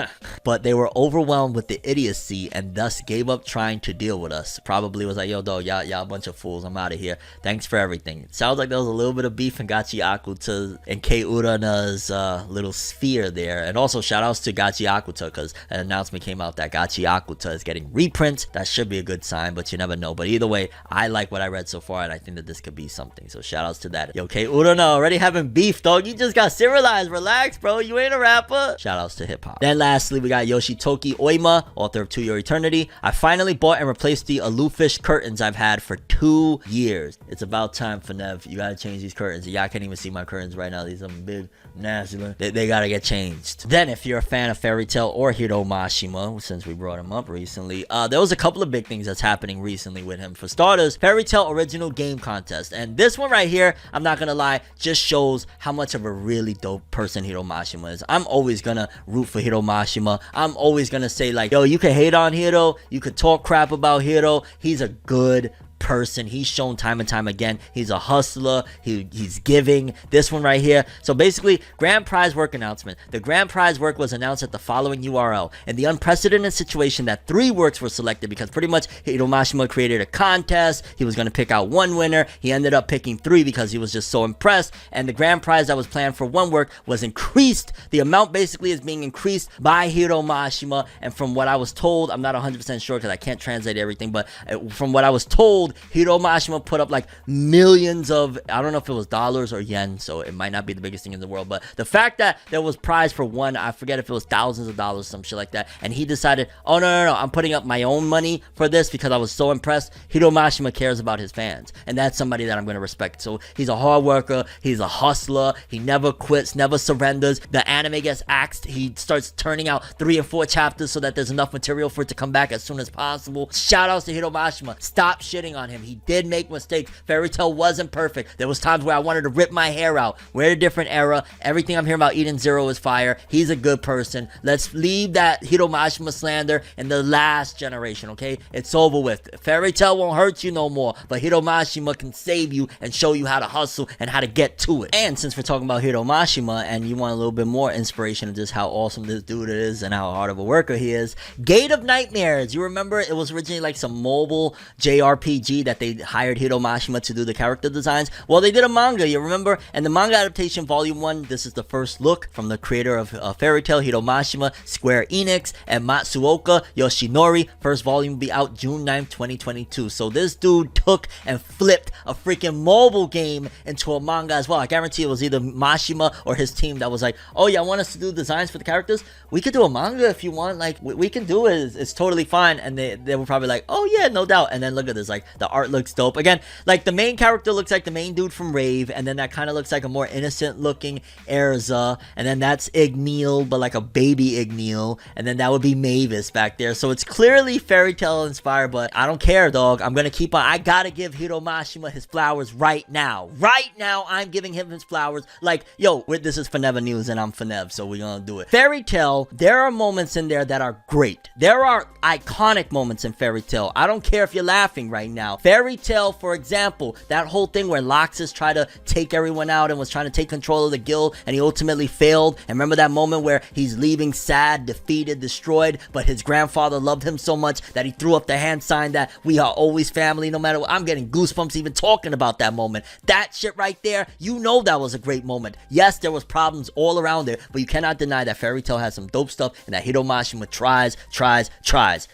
A: but they were overwhelmed with the idiocy and thus gave up trying to deal with us. Probably was like, yo, dog, y'all a bunch of fools. I'm out of here. Thanks for everything. It sounds like there was a little bit of beef in Gachi Akuta and Kei Urana's little sphere there. And also shout outs to Gachi Akuta, because an announcement came out that Gachi Akuta is getting reprints. That should be a good sign, but you never know. But either way, I like what I read so far, and I think that this could be something. So shout outs to that. Yo, Kei Urana already having beef, dog. You just got serialized. Relax, bro. You ain't a rapper. Shout outs to hip hop. Then lastly, we got Yoshitoki Oima, author of To Your Eternity. I finally bought and replaced the aloofish curtains I've had for 2 years. It's about time, Nev. You gotta change these curtains. Y'all can't even see my curtains right now. These are big, nasty. They gotta get changed. Then, if you're a fan of Fairy Tail or Hiro Mashima, since we brought him up recently, there was a couple of big things that's happening recently with him. For starters, Fairy Tail Original Game Contest. And this one right here, I'm not gonna lie, just shows how much of a really dope person Hiro Mashima is. I'm always gonna root for Hiro Mashima. I'm always gonna say, like, yo, you can hate on Hiro, you could talk crap about Hiro. He's a good person. He's shown time and time again he's a hustler. He's giving. This one right here, so basically, grand prize work announcement. The grand prize work was announced at the following URL. In the unprecedented situation that 3 works were selected, because pretty much Hiro Mashima created a contest. He was going to pick out 1 winner. He ended up picking 3 because he was just so impressed, and the grand prize that was planned for 1 work was increased. The amount basically is being increased by Hiro Mashima, and from what I was told, I'm not 100% sure because I can't translate everything, but from what I was told, Hiro Mashima put up like millions of, I don't know if it was dollars or yen, so it might not be the biggest thing in the world, but the fact that there was prize for 1, I forget if it was thousands of dollars, some shit like that, and he decided, oh no, I'm putting up my own money for this because I was so impressed. Hiro Mashima cares about his fans, and that's somebody that I'm going to respect. So he's a hard worker, he's a hustler, he never quits, never surrenders. The anime gets axed, he starts turning out 3 and 4 chapters so that there's enough material for it to come back as soon as possible. Shout outs to Hiro Mashima. Stop shitting on him. He did make mistakes. Fairy Tail wasn't perfect. There was times where I wanted to rip my hair out. We're in a different era. Everything I'm hearing about Eden Zero is fire. He's a good person. Let's leave that Hiro Mashima slander in the last generation, okay? It's over with. Fairy Tail won't hurt you no more, but Hiro Mashima can save you and show you how to hustle and how to get to it. And since we're talking about Hiro Mashima and you want a little bit more inspiration of just how awesome this dude is and how hard of a worker he is, Gate of Nightmares. You remember it was originally like some mobile JRPG that they hired Hiro Mashima to do the character designs. Well, they did a manga, you remember? And the manga adaptation, volume 1, this is the first look from the creator of Fairy Tail, Hiro Mashima, Square Enix, and Matsuoka Yoshinori. First volume will be out June 9th, 2022. So this dude took and flipped a freaking mobile game into a manga as well. I guarantee it was either Mashima or his team that was like, oh yeah, want us to do designs for the characters? We could do a manga if you want. Like, we can do it. It's totally fine. And they were probably like, oh yeah, no doubt. And then look at this, like, the art looks dope. Again, like, the main character looks like the main dude from Rave, and then that kind of looks like a more innocent looking Erza, and then that's Igneel, but like a baby Igneel, and then that would be Mavis back there. So it's clearly Fairy Tail inspired, but I don't care, dog. I'm gonna keep on. I gotta give Hiro Mashima his flowers right now. Right now, I'm giving him his flowers. Like, yo, this is ForneverNews, and I'm Fornev, so we're gonna do it. Fairy Tail, there are moments in there that are great. There are iconic moments in Fairy Tail. I don't care if you're laughing right now. Fairy Tail, for example, that whole thing where Loxus tried to take everyone out and was trying to take control of the guild, and he ultimately failed. And remember that moment where he's leaving sad, defeated, destroyed, but his grandfather loved him so much that he threw up the hand sign that we are always family no matter what. I'm getting goosebumps even talking about that moment. That shit right there, you know that was a great moment. Yes, there was problems all around it, but you cannot deny that Fairy Tail has some dope stuff and that Hiro Mashima tries.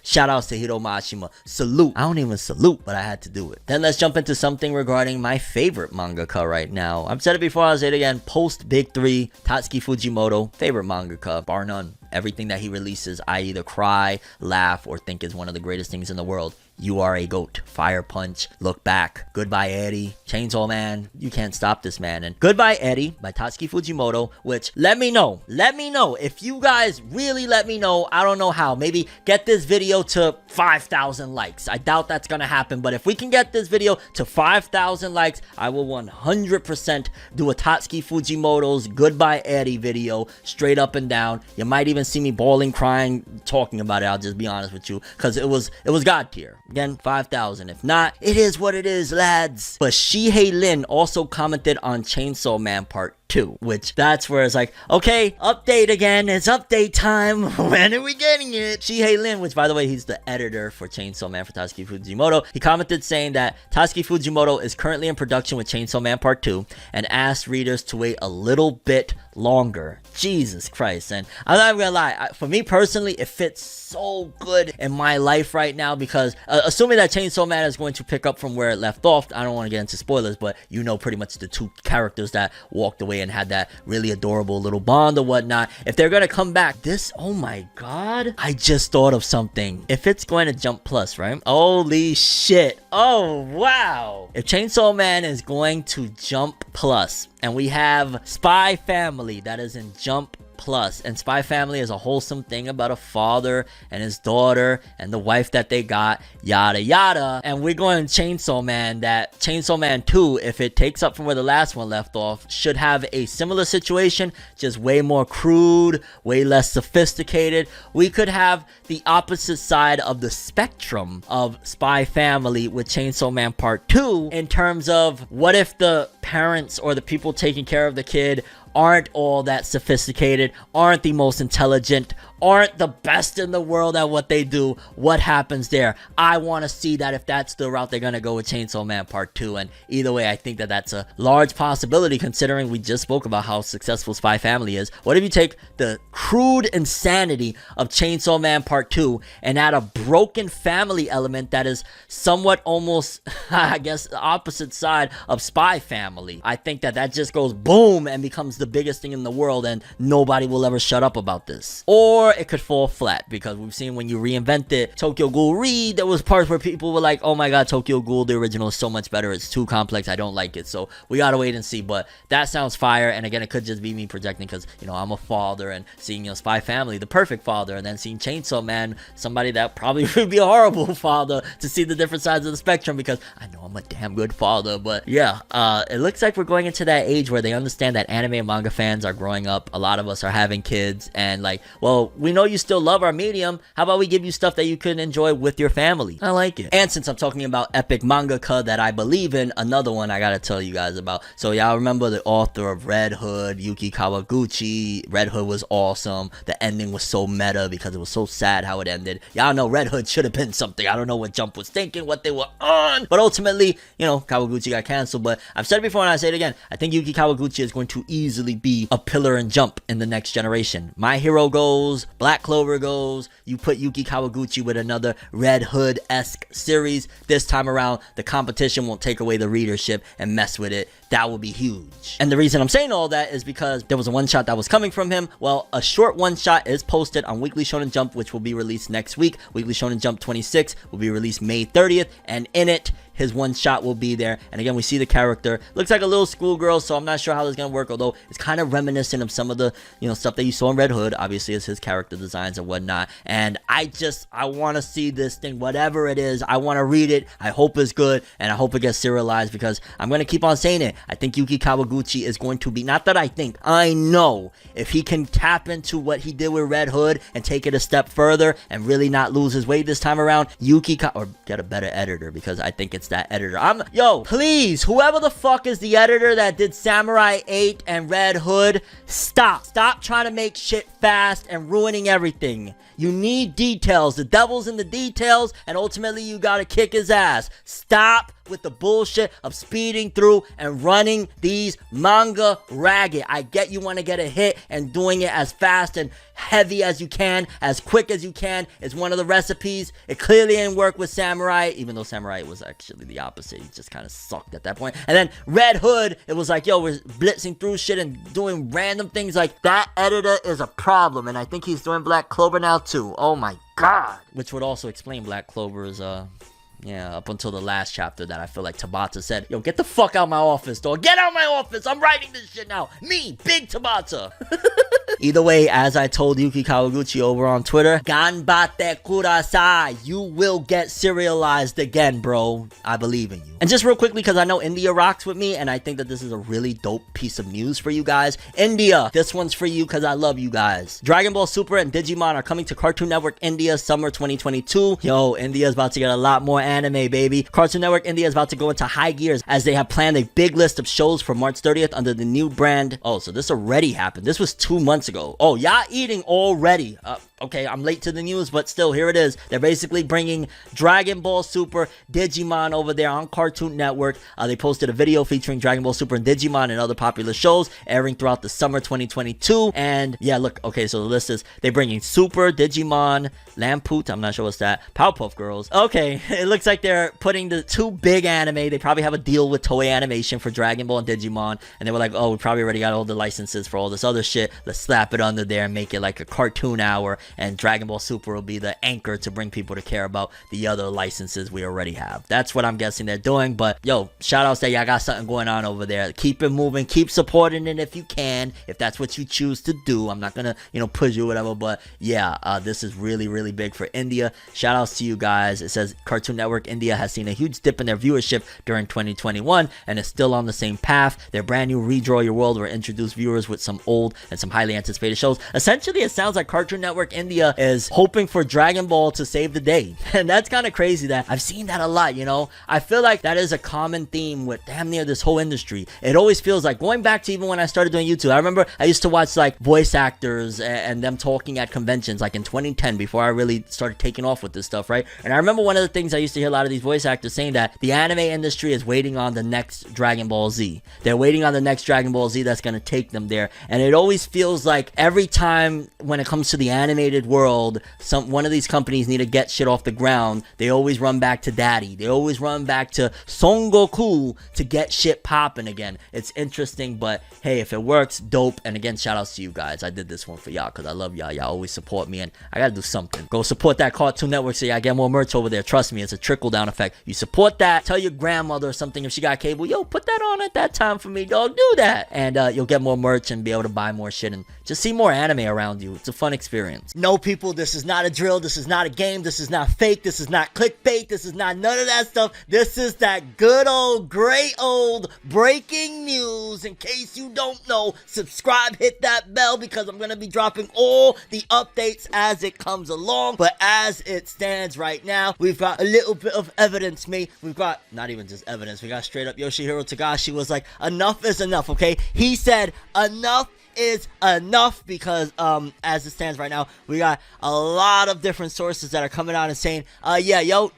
A: Shout outs to Hiro Mashima. Salute. I don't even salute, but I had to do it. Then let's jump into something regarding my favorite mangaka right now. I've said it before, I'll say it again. Post Big 3, Tatsuki Fujimoto, favorite mangaka, bar none. Everything that he releases, I either cry, laugh, or think is one of the greatest things in the world. You Are a Goat, Fire Punch, Look Back, Goodbye Eddie, Chainsaw Man, You Can't Stop This Man, and Goodbye Eddie by Tatsuki Fujimoto, which let me know if you guys really let me know. I don't know how, maybe get this video to 5,000 likes. I doubt that's gonna happen, but if we can get this video to 5,000 likes, I will 100% do a Tatsuki Fujimoto's Goodbye Eddie video, straight up and down. You might even see me bawling, crying, talking about it. I'll just be honest with you, because it was God tier. Again, 5,000. If not, it is what it is, lads. But Shihei Lin also commented on Chainsaw Man Part 2, which that's where it's like, okay, update again. It's update time. When are we getting it? Shihei Lin, which by the way, he's the editor for Chainsaw Man for Tatsuki Fujimoto. He commented saying that Tatsuki Fujimoto is currently in production with Chainsaw Man Part 2 and asked readers to wait a little bit longer. Jesus Christ. And I'm not gonna lie, for me personally, it fits so good in my life right now because assuming that Chainsaw Man is going to pick up from where it left off, I don't want to get into spoilers, but you know pretty much the two characters that walked away and had that really adorable little bond or whatnot. If they're gonna come back, this, oh my god, I just thought of something. If it's going to Jump Plus, right? Holy shit. Oh wow. If Chainsaw Man is going to Jump Plus and we have Spy Family that is in Jump Plus, and Spy Family is a wholesome thing about a father and his daughter and the wife that they got, yada yada, and we're going Chainsaw Man, that Chainsaw Man 2, if it takes up from where the last one left off, should have a similar situation, just way more crude, way less sophisticated. We could have the opposite side of the spectrum of Spy Family with Chainsaw Man Part 2 in terms of what if the parents or the people taking care of the kid aren't all that sophisticated, aren't the most intelligent, aren't the best in the world at what they do. What happens there? I want to see that if that's the route they're going to go with Chainsaw Man Part 2. And either way, I think that that's a large possibility considering we just spoke about how successful Spy Family is. What if you take the crude insanity of Chainsaw Man Part 2 and add a broken family element that is somewhat almost, I guess, the opposite side of Spy Family? I think that that just goes boom and becomes the biggest thing in the world and nobody will ever shut up about this. Or it could fall flat because we've seen when you reinvent it, Tokyo Ghoul Reed, there was parts where people were like, oh my god, Tokyo Ghoul, the original is so much better, it's too complex, I don't like it. So we gotta wait and see, but that sounds fire. And again, it could just be me projecting because, you know, I'm a father and seeing, you know, Spy Family, the perfect father, and then seeing Chainsaw Man, somebody that probably would be a horrible father, to see the different sides of the spectrum because I know I'm a damn good father. But yeah, it looks like we're going into that age where they understand that anime and manga fans are growing up. A lot of us are having kids and like, well, we know you still love our medium. How about we give you stuff that you can enjoy with your family? I like it. And since I'm talking about epic mangaka that I believe in, another one I gotta tell you guys about. So y'all remember the author of Red Hood, Yuki Kawaguchi. Red Hood was awesome. The ending was so meta because it was so sad how it ended. Y'all know Red Hood should have been something. I don't know what Jump was thinking, what they were on, but ultimately, you know, Kawaguchi got canceled. But I've said it before and I say it again, I think Yuki Kawaguchi is going to easily be a pillar in Jump in the next generation. My Hero goes, Black Clover goes, you put Yuki Kawaguchi with another Red Hood-esque series. This time around, the competition won't take away the readership and mess with it. That would be huge. And the reason I'm saying all that is because there was a one-shot that was coming from him. Well, a short one-shot is posted on Weekly Shonen Jump, which will be released next week. Weekly Shonen Jump 26 will be released May 30th, and in it, his one shot will be there. And again, we see the character looks like a little schoolgirl, so I'm not sure how this is gonna work, although it's kind of reminiscent of some of the, you know, stuff that you saw in Red Hood. Obviously, it's his character designs and whatnot. And I want to see this thing, whatever it is. I want to read it. I hope it's good, and I hope it gets serialized because I'm gonna keep on saying it. I think Yuki Kawaguchi is going to be, not that I think, I know, if he can tap into what he did with Red Hood and take it a step further and really not lose his way this time around, or get a better editor, because I think it's that editor. Please, whoever the fuck is the editor that did Samurai 8 and Red Hood, stop trying to make shit fast and ruining everything. You need details. The devil's in the details, and ultimately you gotta kick his ass. Stop with the bullshit of speeding through and running these manga ragged. I get you want to get a hit and doing it as fast and heavy as you can, as quick as you can is one of the recipes. It clearly didn't work with Samurai, even though Samurai was actually the opposite. He just kind of sucked at that point. And then Red Hood, it was like, yo, we're blitzing through shit and doing random things. Like, that editor is a problem, and I think he's doing Black Clover now too. Oh my god. Which would also explain Black Clover's yeah, up until the last chapter that I feel like Tabata said, yo, get the fuck out of my office, dog. Get out of my office. I'm writing this shit now. Me, Big Tabata. Either way, as I told Yuki Kawaguchi over on Twitter, ganbatte kudasai. You will get serialized again, bro. I believe in you. And just real quickly, because I know India rocks with me, and I think that this is a really dope piece of news for you guys. India, this one's for you because I love you guys. Dragon Ball Super and Digimon are coming to Cartoon Network India summer 2022. Yo, India's about to get a lot more anime, baby. Cartoon Network India is about to go into high gears as they have planned a big list of shows for March 30th under the new brand. Oh, so this already happened. This was 2 months ago. Oh, y'all eating already. Okay, I'm late to the news, but still, here it is. They're basically bringing Dragon Ball Super, Digimon over there on Cartoon Network. They posted a video featuring Dragon Ball Super and Digimon and other popular shows airing throughout the summer 2022. And yeah, look, okay, so the list is they're bringing Super, Digimon, Lampoot, I'm not sure what's that, Powerpuff Girls. Okay, it looks like they're putting the two big anime. They probably have a deal with Toei Animation for Dragon Ball and Digimon. And they were like, oh, we probably already got all the licenses for all this other shit. Let's slap it under there and make it like a cartoon hour. And Dragon Ball Super will be the anchor to bring people to care about the other licenses we already have. That's what I'm guessing they're doing. But yo, shout outs that y'all got something going on over there. Keep it moving, keep supporting it if you can, if that's what you choose to do. I'm not gonna, push you or whatever, but yeah, this is really, really big for India. Shout outs to you guys. It says Cartoon Network India has seen a huge dip in their viewership during 2021 and is still on the same path. Their brand new Redraw Your World will introduce viewers with some old and some highly anticipated shows. Essentially, it sounds like Cartoon Network India is hoping for Dragon Ball to save the day. And that's kind of crazy that I've seen that a lot, I feel like that is a common theme with damn near this whole industry. It always feels like, going back to even when I started doing YouTube, I remember I used to watch like voice actors and them talking at conventions like in 2010 before I really started taking off with this stuff, right? And I remember one of the things I used to hear a lot of these voice actors saying that the anime industry is waiting on the next Dragon Ball Z. They're waiting on the next Dragon Ball Z that's going to take them there. And it always feels like every time when it comes to the animated world, one of these companies need to get shit off the ground, they always run back to Daddy. They always run back to Son Goku to get shit popping again. It's interesting, but hey, if it works, dope. And again, shout outs to you guys. I did this one for y'all because I love y'all. Y'all always support me, and I gotta do something. Go support that Cartoon Network so y'all get more merch over there. Trust me, it's a trickle down effect. You support that, tell your grandmother or something if she got cable, yo, put that on at that time for me, dog. Do that, and you'll get more merch and be able to buy more shit and just see more anime around you. It's a fun experience. No, people, this is not a drill. This is not a game. This is not fake. This is not clickbait. This is not none of that stuff. This is that good old, great old breaking news. In case you don't know, subscribe, hit that bell, because I'm going to be dropping all the updates as it comes along. But as it stands right now, we've got a little bit of evidence, we've got not even just evidence, we got straight up Yoshihiro Tagashi was like, enough is enough, okay? He said enough is enough, because as it stands right now, we got a lot of different sources that are coming out and saying, Yoshihiro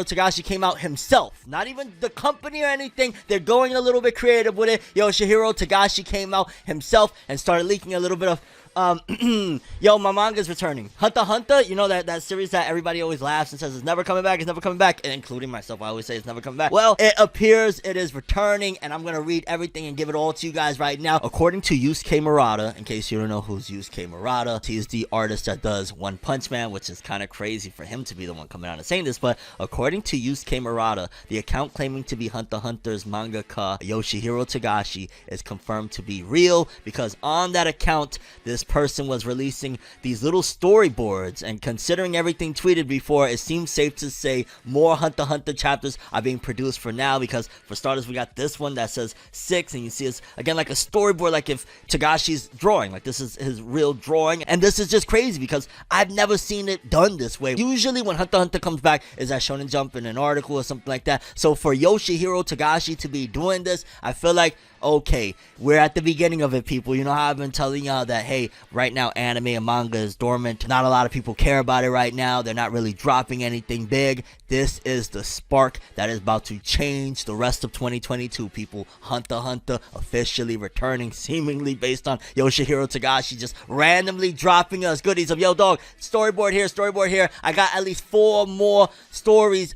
A: Tagashi came out himself, not even the company or anything. They're going a little bit creative with it. Yoshihiro Tagashi came out himself and started leaking a little bit of yo, my manga's returning. Hunter x Hunter, that series that everybody always laughs and says it's never coming back, and including myself, I always say it's never coming back. Well, it appears it is returning, and I'm gonna read everything and give it all to you guys right now. According to Yusuke Murata, in case you don't know who's Yusuke Murata, he's the artist that does One Punch Man, which is kind of crazy for him to be the one coming out and saying this, but according to Yusuke Murata, the account claiming to be Hunter x Hunter's mangaka Yoshihiro Tagashi is confirmed to be real, because on that account, this person was releasing these little storyboards, and considering everything tweeted before, it seems safe to say more Hunter x Hunter chapters are being produced for now, because for starters, we got this one that says 6, and you see it's again like a storyboard, like if Tagashi's drawing, like this is his real drawing, and this is just crazy because I've never seen it done this way. Usually when Hunter x Hunter comes back is at Shonen Jump in an article or something like that. So for Yoshihiro Tagashi to be doing this, I feel like, okay, we're at the beginning of it, people. You know how I've been telling y'all that, hey, right now anime and manga is dormant. Not a lot of people care about it right now. They're not really dropping anything big. This is the spark that is about to change the rest of 2022, people. Hunter x Hunter officially returning, seemingly based on Yoshihiro Togashi just randomly dropping us goodies of, yo, dog, storyboard here. I got at least 4 more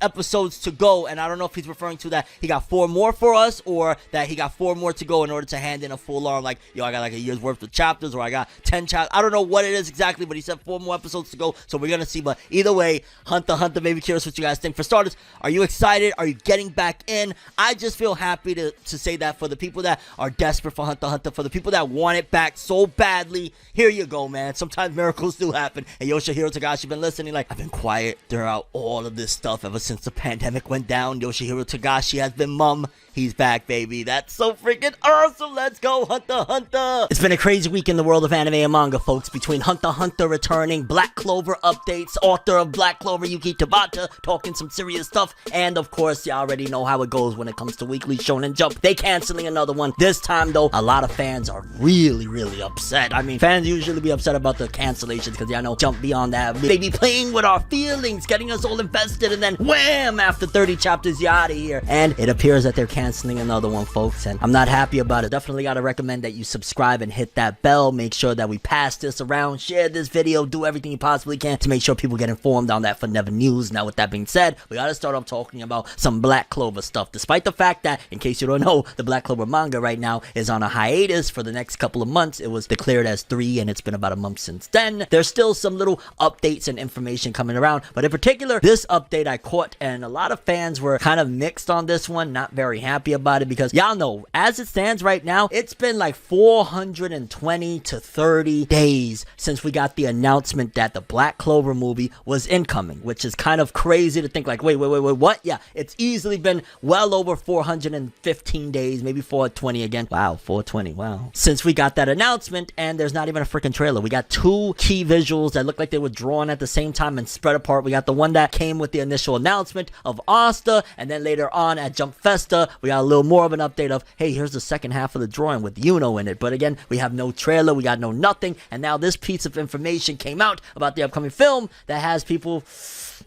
A: episodes to go, and I don't know if he's referring to that he got 4 more for us, or that he got 4 more to go in order to hand in a full on, like, yo, I got like a year's worth of chapters, or I got 10 chapters. I don't know what it is exactly, but he said 4 more episodes to go, so we're gonna see. But either way, Hunter x Hunter, baby, curious what you guys think. For starters, are you excited? Are you getting back in? I just feel happy to say that for the people that are desperate for Hunter x Hunter, for the people that want it back so badly, here you go, man. Sometimes miracles do happen. And Yoshihiro Togashi been listening, like, I've been quiet throughout all of this stuff ever since the pandemic went down. Yoshihiro Togashi has been mum. He's back, baby. That's so freaking awesome. Let's go, Hunter x Hunter. It's been a crazy week in the world of anime and manga, folks. Between Hunter x Hunter returning, Black Clover updates, author of Black Clover, Yuki Tabata, talking some serious stuff, and of course, you already know how it goes when it comes to Weekly Shonen Jump. They canceling another one. This time, though, a lot of fans are really, really upset. I mean, fans usually be upset about the cancellations because y'all know Jump beyond that. They be playing with our feelings, getting us all invested, and then wham! After 30 chapters, you're out of here. And it appears that they're canceling another one, folks, and I'm not happy about it. Definitely gotta recommend that you subscribe and hit that bell. Make sure that we pass this around, share this video, do everything you possibly can to make sure people get informed on that FORNEVER news. Now, with that being said, we gotta start off talking about some Black Clover stuff. Despite the fact that, in case you don't know, the Black Clover manga right now is on a hiatus for the next couple of months. It was declared as 3, and it's been about a month since then. There's still some little updates and information coming around, but in particular, this update I caught, and a lot of fans were kind of mixed on this one, not very happy about it, because y'all know, as it stands right now, it's been like 420 to 30 days since we got the announcement that the Black Clover movie was incoming, which is kind of crazy to think, like, wait, what? Yeah, it's easily been well over 415 days, maybe 420 again. Wow, 420, wow. Since we got that announcement, and there's not even a freaking trailer. We got 2 key visuals that look like they were drawn at the same time and spread apart. We got the one that came with the initial announcement of Asta, and then later on at Jump Festa, we got a little more of an update of, hey, here's the second half of the drawing with Yuno in it. But again, we have no trailer, we got no nothing, and now this piece of information came out about the upcoming film that has people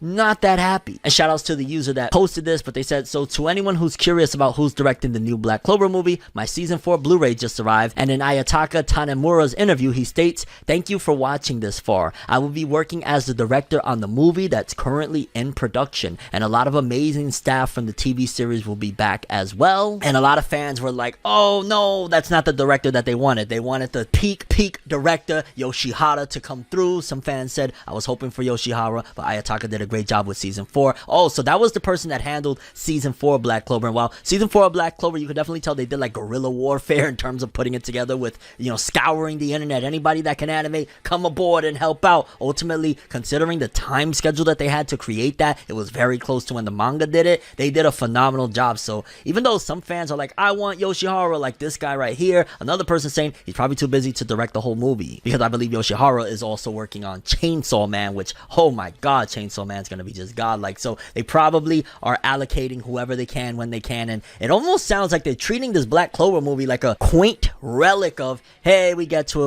A: not that happy. And shout outs to the user that posted this, but they said, so to anyone who's curious about who's directing the new Black Clover movie, my season 4 Blu-ray just arrived, and in Ayataka Tanemura's interview, he states, thank you for watching this far. I will be working as the director on the movie that's currently in production, and a lot of amazing staff from the TV series will be back as well. And a lot of fans were like, oh no, that's not the director that they wanted. They wanted the peak director, Yoshihara, to come through. Some fans said, I was hoping for Yoshihara, but Ayataka did a great job with season 4. Oh, so that was the person that handled season 4 of Black Clover. And while season 4 of Black Clover, you could definitely tell they did like guerrilla warfare in terms of putting it together with, you know, scouring the internet. Anybody that can animate, come aboard and help out. Ultimately, considering the time schedule that they had to create that, it was very close to when the manga did it. They did a phenomenal job. So even though some fans are like, I want Yoshihara, like this guy right here, another person saying he's probably too busy to direct the whole movie, because I believe Yoshihara is also working on Chainsaw Man, which, oh my god, Chainsaw Man's gonna be just godlike. So they probably are allocating whoever they can when they can, and it almost sounds like they're treating this Black Clover movie like a quaint relic of, hey, we get to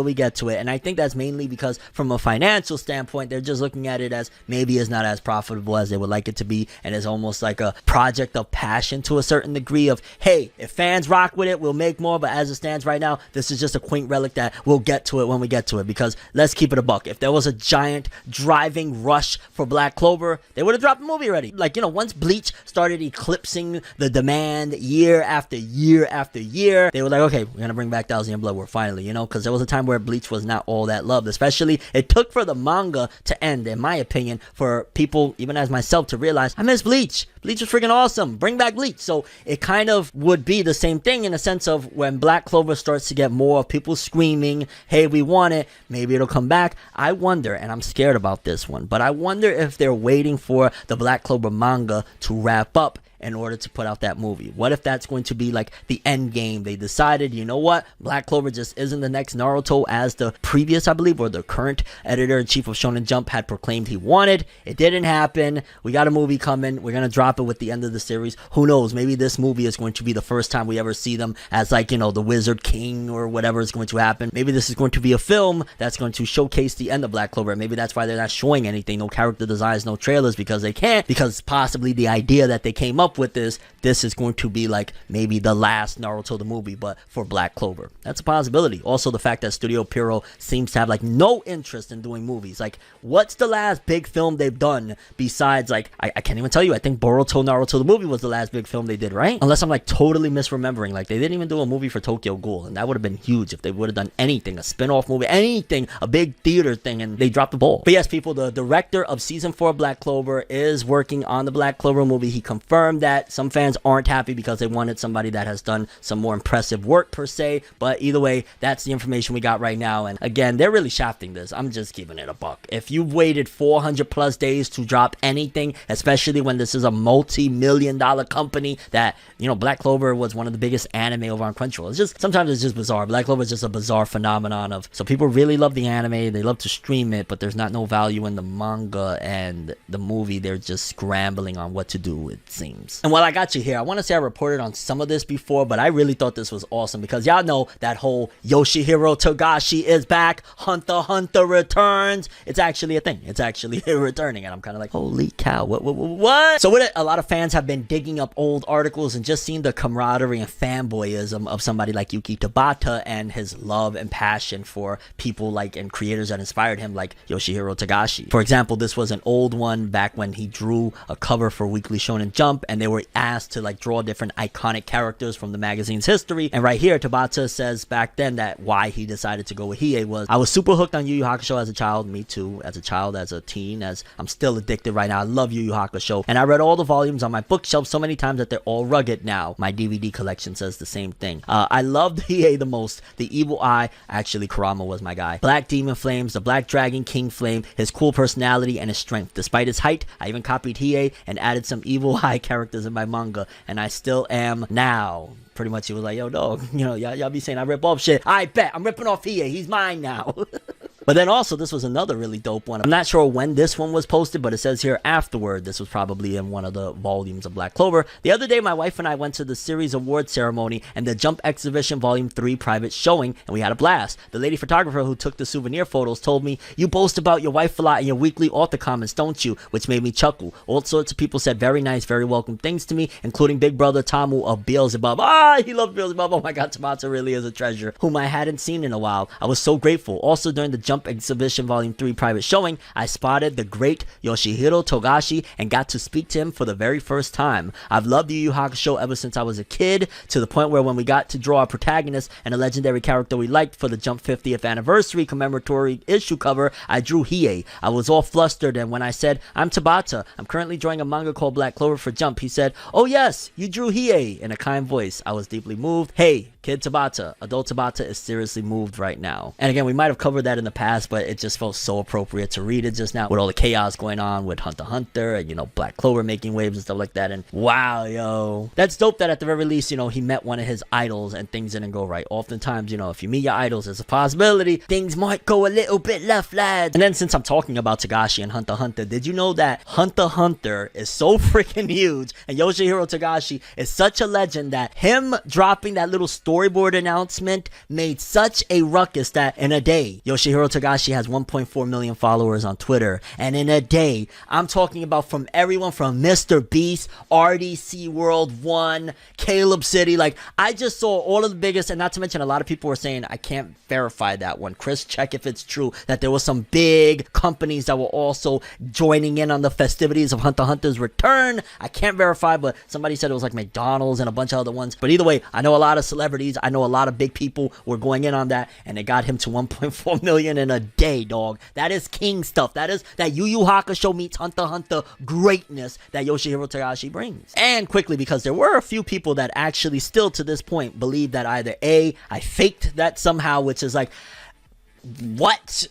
A: it. And I think that's mainly because from a financial standpoint, they're just looking at it as maybe it's not as profitable as they would like it to be, and it's almost like a project of passion to a certain degree of, hey, if fans rock with it, we'll make more, but as it stands right now, this is just a quaint relic that we'll get to it when we get to it. Because let's keep it a buck, if there was a giant driving rush for Black Clover, they would have dropped the movie already. Like, you know, once Bleach started eclipsing the demand year after year after year, they were like, okay, we're gonna bring back Thousand Year Blood War finally, you know, because there was a time where Bleach was not all that loved. Especially, it took for the manga to end, in my opinion, for people, even as myself, to realize, I miss Bleach. Bleach was freaking awesome. Bring back Bleach. So it kind of would be the same thing in a sense of when Black Clover starts to get more of people screaming, hey, we want it, maybe it'll come back. I wonder, and I'm scared about this one, but I wonder if they're waiting for the Black Clover manga to wrap up in order to put out that movie? What if that's going to be like the end game? They decided, you know what, Black Clover just isn't the next Naruto as the previous, I believe, or the current editor-in-chief of Shonen Jump had proclaimed he wanted. It didn't happen. We got a movie coming. We're gonna drop it with the end of the series. Who knows? Maybe this movie is going to be the first time we ever see them as, like, you know, the Wizard King or whatever is going to happen. Maybe this is going to be a film that's going to showcase the end of Black Clover. Maybe that's why they're not showing anything, no character designs, no trailers, because they can't, because possibly the idea that they came up with is this is going to be like maybe the last Naruto the movie, but for Black Clover. That's a possibility. Also, the fact that Studio Pierrot seems to have like no interest in doing movies. Like, what's the last big film they've done besides, like, I can't even tell you. I think Boruto Naruto the movie was the last big film they did, right? Unless I'm like totally misremembering. Like, they didn't even do a movie for Tokyo Ghoul, and that would have been huge if they would have done anything, a spin-off movie, anything, a big theater thing, and they dropped the ball. But yes, people, the director of season 4 of Black Clover is working on the Black Clover movie. He confirmed that. Some fans aren't happy because they wanted somebody that has done some more impressive work per se, but either way, that's the information we got right now. And again, they're really shafting this. I'm just giving it a buck. If you've waited 400 plus days to drop anything, especially when this is a multi-million-dollar company that, you know, Black Clover was one of the biggest anime over on Crunchyroll. It's just, sometimes it's just bizarre. Black Clover is just a bizarre phenomenon of, so people really love the anime, they love to stream it, but there's not no value in the manga and the movie. They're just scrambling on what to do, it seems. And while I got you here, I want to say I reported on some of this before, but I really thought this was awesome because y'all know that whole Yoshihiro Togashi is back, Hunter x Hunter returns. It's actually a thing. It's actually returning, and I'm kind of like, holy cow, what? So with it, a lot of fans have been digging up old articles and just seeing the camaraderie and fanboyism of somebody like Yuki Tabata and his love and passion for people like and creators that inspired him, like Yoshihiro Togashi. For example, this was an old one back when he drew a cover for Weekly Shonen Jump, and they were asked to like draw different iconic characters from the magazine's history. And right here, Tabata says back then that why he decided to go with Hiei was, I was super hooked on Yu Yu Hakusho as a child. Me too, as a child, as a teen, as I'm still addicted right now. I love Yu Yu Hakusho, and I read all the volumes on my bookshelf so many times that they're all rugged now. My DVD collection says the same thing. I loved Hiei the most. The evil eye, actually Kurama was my guy. Black Demon Flames, the Black Dragon King Flame, his cool personality and his strength. Despite his height, I even copied Hiei and added some evil eye characters in my manga, and I still am now. Pretty much he was like, yo dog, you know, y'all be saying I rip off shit. I bet I'm ripping off Hiei. He's mine now. But then also, this was another really dope one. I'm not sure when this one was posted, but it says here afterward. This was probably in one of the volumes of Black Clover. The other day, my wife and I went to the series award ceremony and the Jump Exhibition Volume 3 private showing, and we had a blast. The lady photographer who took the souvenir photos told me, you boast about your wife a lot in your weekly author comments, don't you? Which made me chuckle. All sorts of people said very nice, very welcome things to me, including Big Brother Tamu of Beelzebub. He loves Beelzebub. Oh my god, Tabata really is a treasure, whom I hadn't seen in a while. I was so grateful. Also, during the Jump Exhibition Volume 3 private showing, I spotted the great Yoshihiro Togashi and got to speak to him for the very first time. I've loved Yu Yu Hakusho ever since I was a kid, to the point where when we got to draw a protagonist and a legendary character we liked for the Jump 50th anniversary commemoratory issue cover, I drew Hiei. I was all flustered, and when I said, I'm Tabata, I'm currently drawing a manga called Black Clover for Jump, he said, oh yes, you drew Hiei, in a kind voice. I was deeply moved. Hey, Kid Tabata, Adult Tabata is seriously moved right now. And again, we might have covered that in the past, but it just felt so appropriate to read it just now with all the chaos going on with Hunter x Hunter and, you know, Black Clover making waves and stuff like that. And wow, yo, that's dope that at the very least, you know, he met one of his idols and things didn't go right. Oftentimes, you know, if you meet your idols, there's a possibility things might go a little bit left, lads. And then since I'm talking about Togashi and Hunter x Hunter, did you know that Hunter x Hunter is so freaking huge and Yoshihiro Togashi is such a legend that him dropping that little storyboard announcement made such a ruckus that in a day, Yoshihiro Togashi has 1.4 million followers on Twitter. And in a day, I'm talking about from everyone from Mr. Beast, RDC World 1, Caleb City. Like, I just saw all of the biggest, and not to mention a lot of people were saying, I can't verify that one. Chris, check if it's true, that there were some big companies that were also joining in on the festivities of Hunter x Hunter's return. I can't verify, but somebody said it was like McDonald's and a bunch of other ones. But either way, I know a lot of celebrities, I know a lot of big people were going in on that, and it got him to 1.4 million in a day, dog. That is king stuff. That is that Yu Yu Hakusho meets Hunter x Hunter greatness that Yoshihiro Togashi brings. And quickly, because there were a few people that actually still to this point believe that either A, I faked that somehow, which is like, what?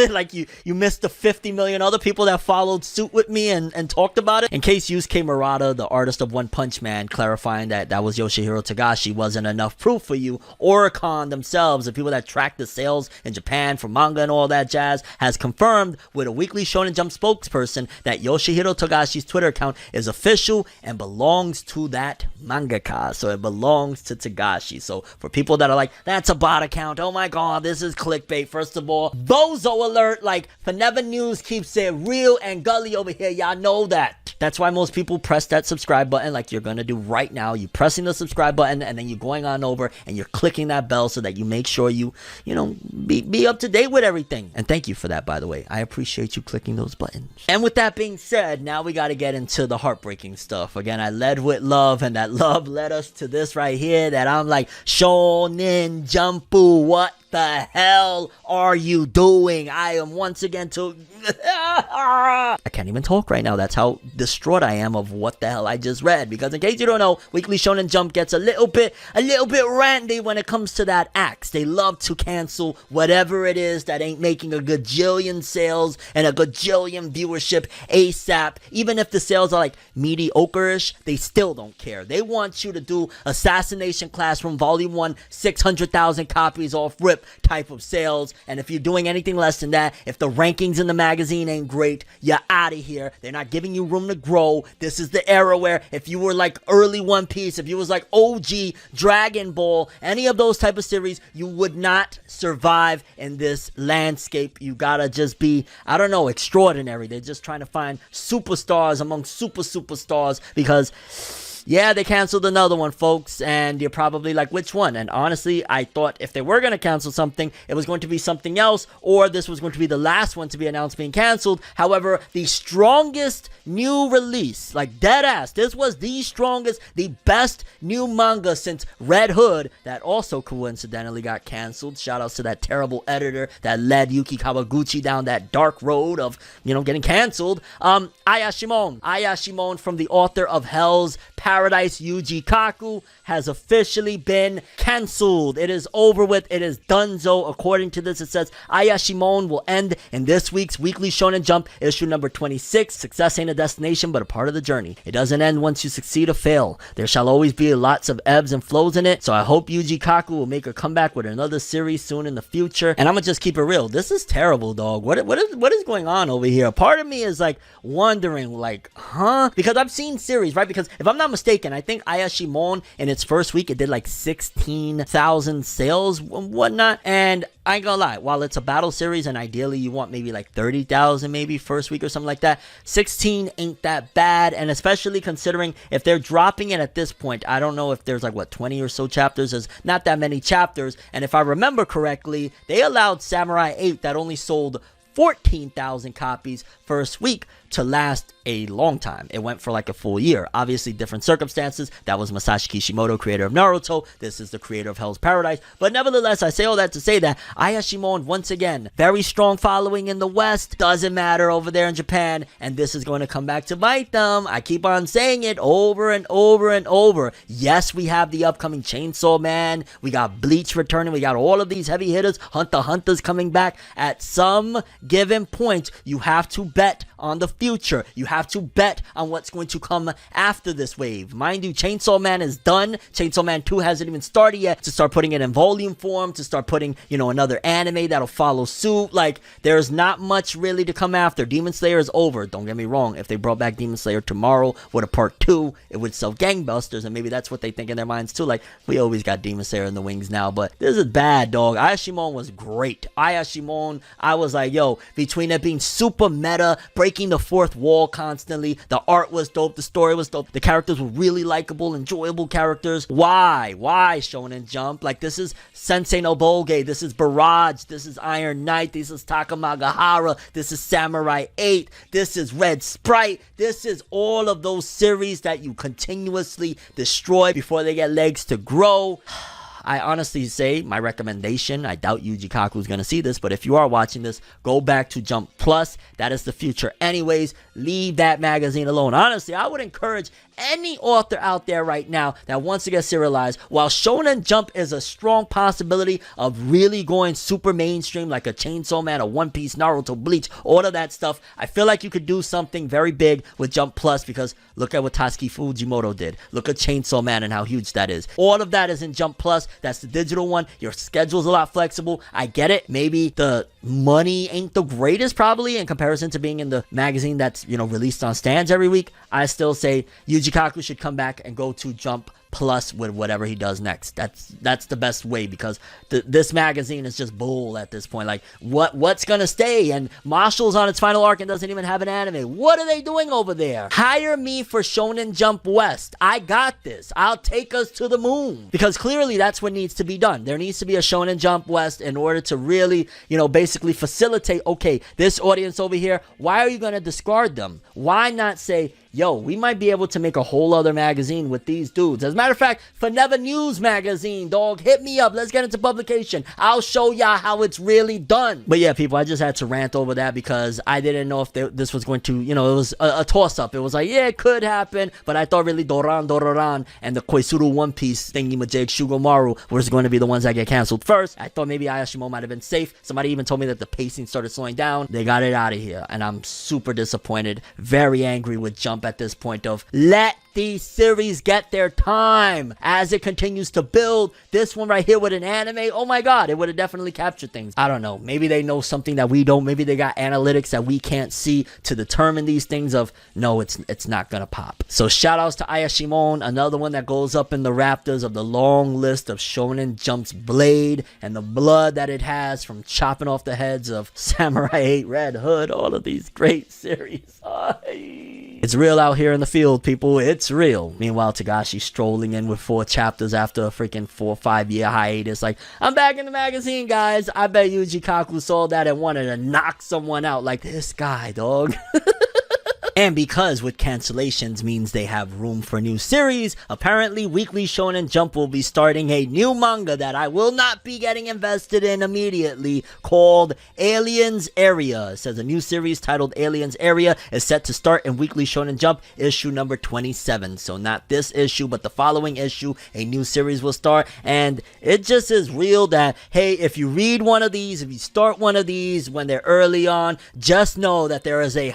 A: Like you missed the 50 million other people that followed suit with me and talked about it. In case Yusuke Murata, the artist of One Punch Man, clarifying that was Yoshihiro Togashi wasn't enough proof for you, Oricon themselves, the people that track the sales in Japan for manga and all that jazz, has confirmed with a Weekly Shonen Jump spokesperson that Yoshihiro Togashi's Twitter account is official and belongs to that mangaka. So it belongs to Togashi. So for people that are like, that's a bot account, oh my god, this is clickbait. First of all, bozo alert, like FORNEVERNEWS keeps it real and gully over here, y'all know that. That's why most people press that subscribe button like you're gonna do right now. You're pressing the subscribe button and then you're going on over and you're clicking that bell so that you make sure you know, be up to date with everything. And thank you for that, by the way. I appreciate you clicking those buttons. And with that being said, now we gotta get into the heartbreaking stuff. Again, I led with love, and that love led us to this right here that I'm like, Shonen Jumpu, what the hell are you doing? I am once again to I can't even talk right now. That's how distraught I am of what the hell I just read. Because in case you don't know, Weekly Shonen Jump gets a little bit randy when it comes to that axe. They love to cancel whatever it is that ain't making a gajillion sales and a gajillion viewership ASAP. Even if the sales are like mediocre-ish, they still don't care. They want you to do Assassination Classroom Volume 1, 600,000 copies off rip type of sales. And if you're doing anything less than that, if the rankings in the magazine ain't great, you're out of here. They're not giving you room to grow. This is the era where if you were like early One Piece, if you was like OG Dragon Ball, any of those type of series, you would not survive in this landscape. You gotta just be, I don't know, extraordinary. They're just trying to find superstars among superstars because yeah, they canceled another one, folks, and you're probably like, which one? And honestly, I thought if they were going to cancel something, it was going to be something else, or this was going to be the last one to be announced being canceled. However, the strongest new release, like dead ass, this was the strongest, the best new manga since Red Hood, that also coincidentally got canceled. Shout outs to that terrible editor that led Yuki Kawaguchi down that dark road of, you know, getting canceled. Ayashimon from the author of Hell's Paradise Yuji Kaku has officially been cancelled. It is over with. It is donezo. According to this, it says Ayashimon will end in this week's Weekly Shonen Jump issue number 26. Success ain't a destination, but a part of the journey. It doesn't end once you succeed or fail. There shall always be lots of ebbs and flows in it. So I hope Yuji Kaku will make a comeback with another series soon in the future. And I'm gonna just keep it real. This is terrible, dog. What is going on over here? Part of me is like wondering, like, huh? Because I've seen series, right? Because if I'm not mistaken, I think Ayashimon in its first week, it did like 16,000 sales and whatnot. And I ain't gonna lie, while it's a battle series and ideally you want maybe like 30,000 maybe first week or something like that, 16 ain't that bad. And especially considering if they're dropping it at this point, I don't know if there's like what, 20 or so chapters. There's not that many chapters. And if I remember correctly, they allowed Samurai 8 that only sold 14,000 copies first week to last a long time. It went for like a full year. Obviously different circumstances. That was Masashi Kishimoto, creator of Naruto. This is the creator of Hell's Paradise. But nevertheless, I say all that to say that Ayashimon, once again, very strong following in the West. Doesn't matter over there in Japan. And this is going to come back to bite them. I keep on saying it over and over and over. Yes, we have the upcoming Chainsaw Man. We got Bleach returning. We got all of these heavy hitters. Hunter x Hunter's coming back. At some given point, you have to bet on the future. You have to bet on what's going to come after this wave. Mind you, Chainsaw Man is done. Chainsaw Man 2 hasn't even started yet. To start putting it in volume form, to start putting, you know, another anime that'll follow suit. Like, there's not much really to come after. Demon Slayer is over. Don't get me wrong. If they brought back Demon Slayer tomorrow with a part 2, it would sell gangbusters, and maybe that's what they think in their minds too. Like, we always got Demon Slayer in the wings now, but this is bad, dog. Ayashimon was great. Ayashimon, I was like, yo, between it being super meta, breaking the fourth wall constantly, the art was dope, the story was dope, the characters were really likable, enjoyable characters. Why Shonen Jump? Like, this is Sensei no Boge, this is Barrage, this is Iron Knight, this is Takamagahara, this is Samurai 8, this is Red Sprite, this is all of those series that you continuously destroy before they get legs to grow. I honestly say, my recommendation, I doubt Yuji Kaku is going to see this, but if you are watching this, go back to Jump Plus. That is the future anyways. Leave that magazine alone. Honestly, I would encourage any author out there right now that wants to get serialized, while Shonen Jump is a strong possibility of really going super mainstream like a Chainsaw Man, a One Piece, Naruto, Bleach, all of that stuff, I feel like you could do something very big with Jump Plus, because look at what Tatsuki Fujimoto did. Look at Chainsaw Man and how huge that is. All of that is in Jump Plus. That's the digital one. Your schedule's a lot flexible. I get it. Maybe the money ain't the greatest probably in comparison to being in the magazine that's, you know, released on stands every week. I still say Yuji Kaku should come back and go to Jump Plus with whatever he does next. That's the best way, because this magazine is just bull at this point. Like, what's gonna stay? And Marshall's on its final arc and doesn't even have an anime. What are they doing over there? Hire me for Shonen Jump West. I got this. I'll take us to the moon, because clearly that's what needs to be done. There needs to be a Shonen Jump West in order to really, you know, basically facilitate, okay, this audience over here, why are you gonna discard them? Why not say, yo, we might be able to make a whole other magazine with these dudes. As a matter of fact, FORNEVERNEWS magazine, dog, hit me up. Let's get into publication. I'll show y'all how it's really done. But yeah, people, I just had to rant over that because I didn't know if this was going to, you know, it was a toss-up. It was like, yeah, it could happen, but I thought really Doran and the Koisuru One Piece thingy-majig Shugomaru was going to be the ones that get canceled first. I thought maybe Ayashimo might have been safe. Somebody even told me that the pacing started slowing down. They got it out of here, and I'm super disappointed, very angry with Jump at this point of let these series get their time as it continues to build. This one right here with an anime, oh my god, it would have definitely captured things. I don't know, maybe they know something that we don't. Maybe they got analytics that we can't see to determine these things of, no, it's not gonna pop. So shout outs to Ayashimon, another one that goes up in the rafters of the long list of Shonen Jump's blade and the blood that it has from chopping off the heads of Samurai 8, Red Hood, all of these great series. It's real out here in the field, people. It's real. Meanwhile, Tagashi strolling in with 4 chapters after a freaking 4 or 5 year hiatus. Like, I'm back in the magazine, guys. I bet Yuji Kaku saw that and wanted to knock someone out. Like, this guy, dog. And because with cancellations means they have room for new series, apparently Weekly Shonen Jump will be starting a new manga that I will not be getting invested in immediately, called Aliens Area. It says a new series titled Aliens Area is set to start in Weekly Shonen Jump issue number 27. So not this issue, but the following issue, a new series will start. And it just is real that, hey, if you read one of these, if you start one of these when they're early on, just know that there is a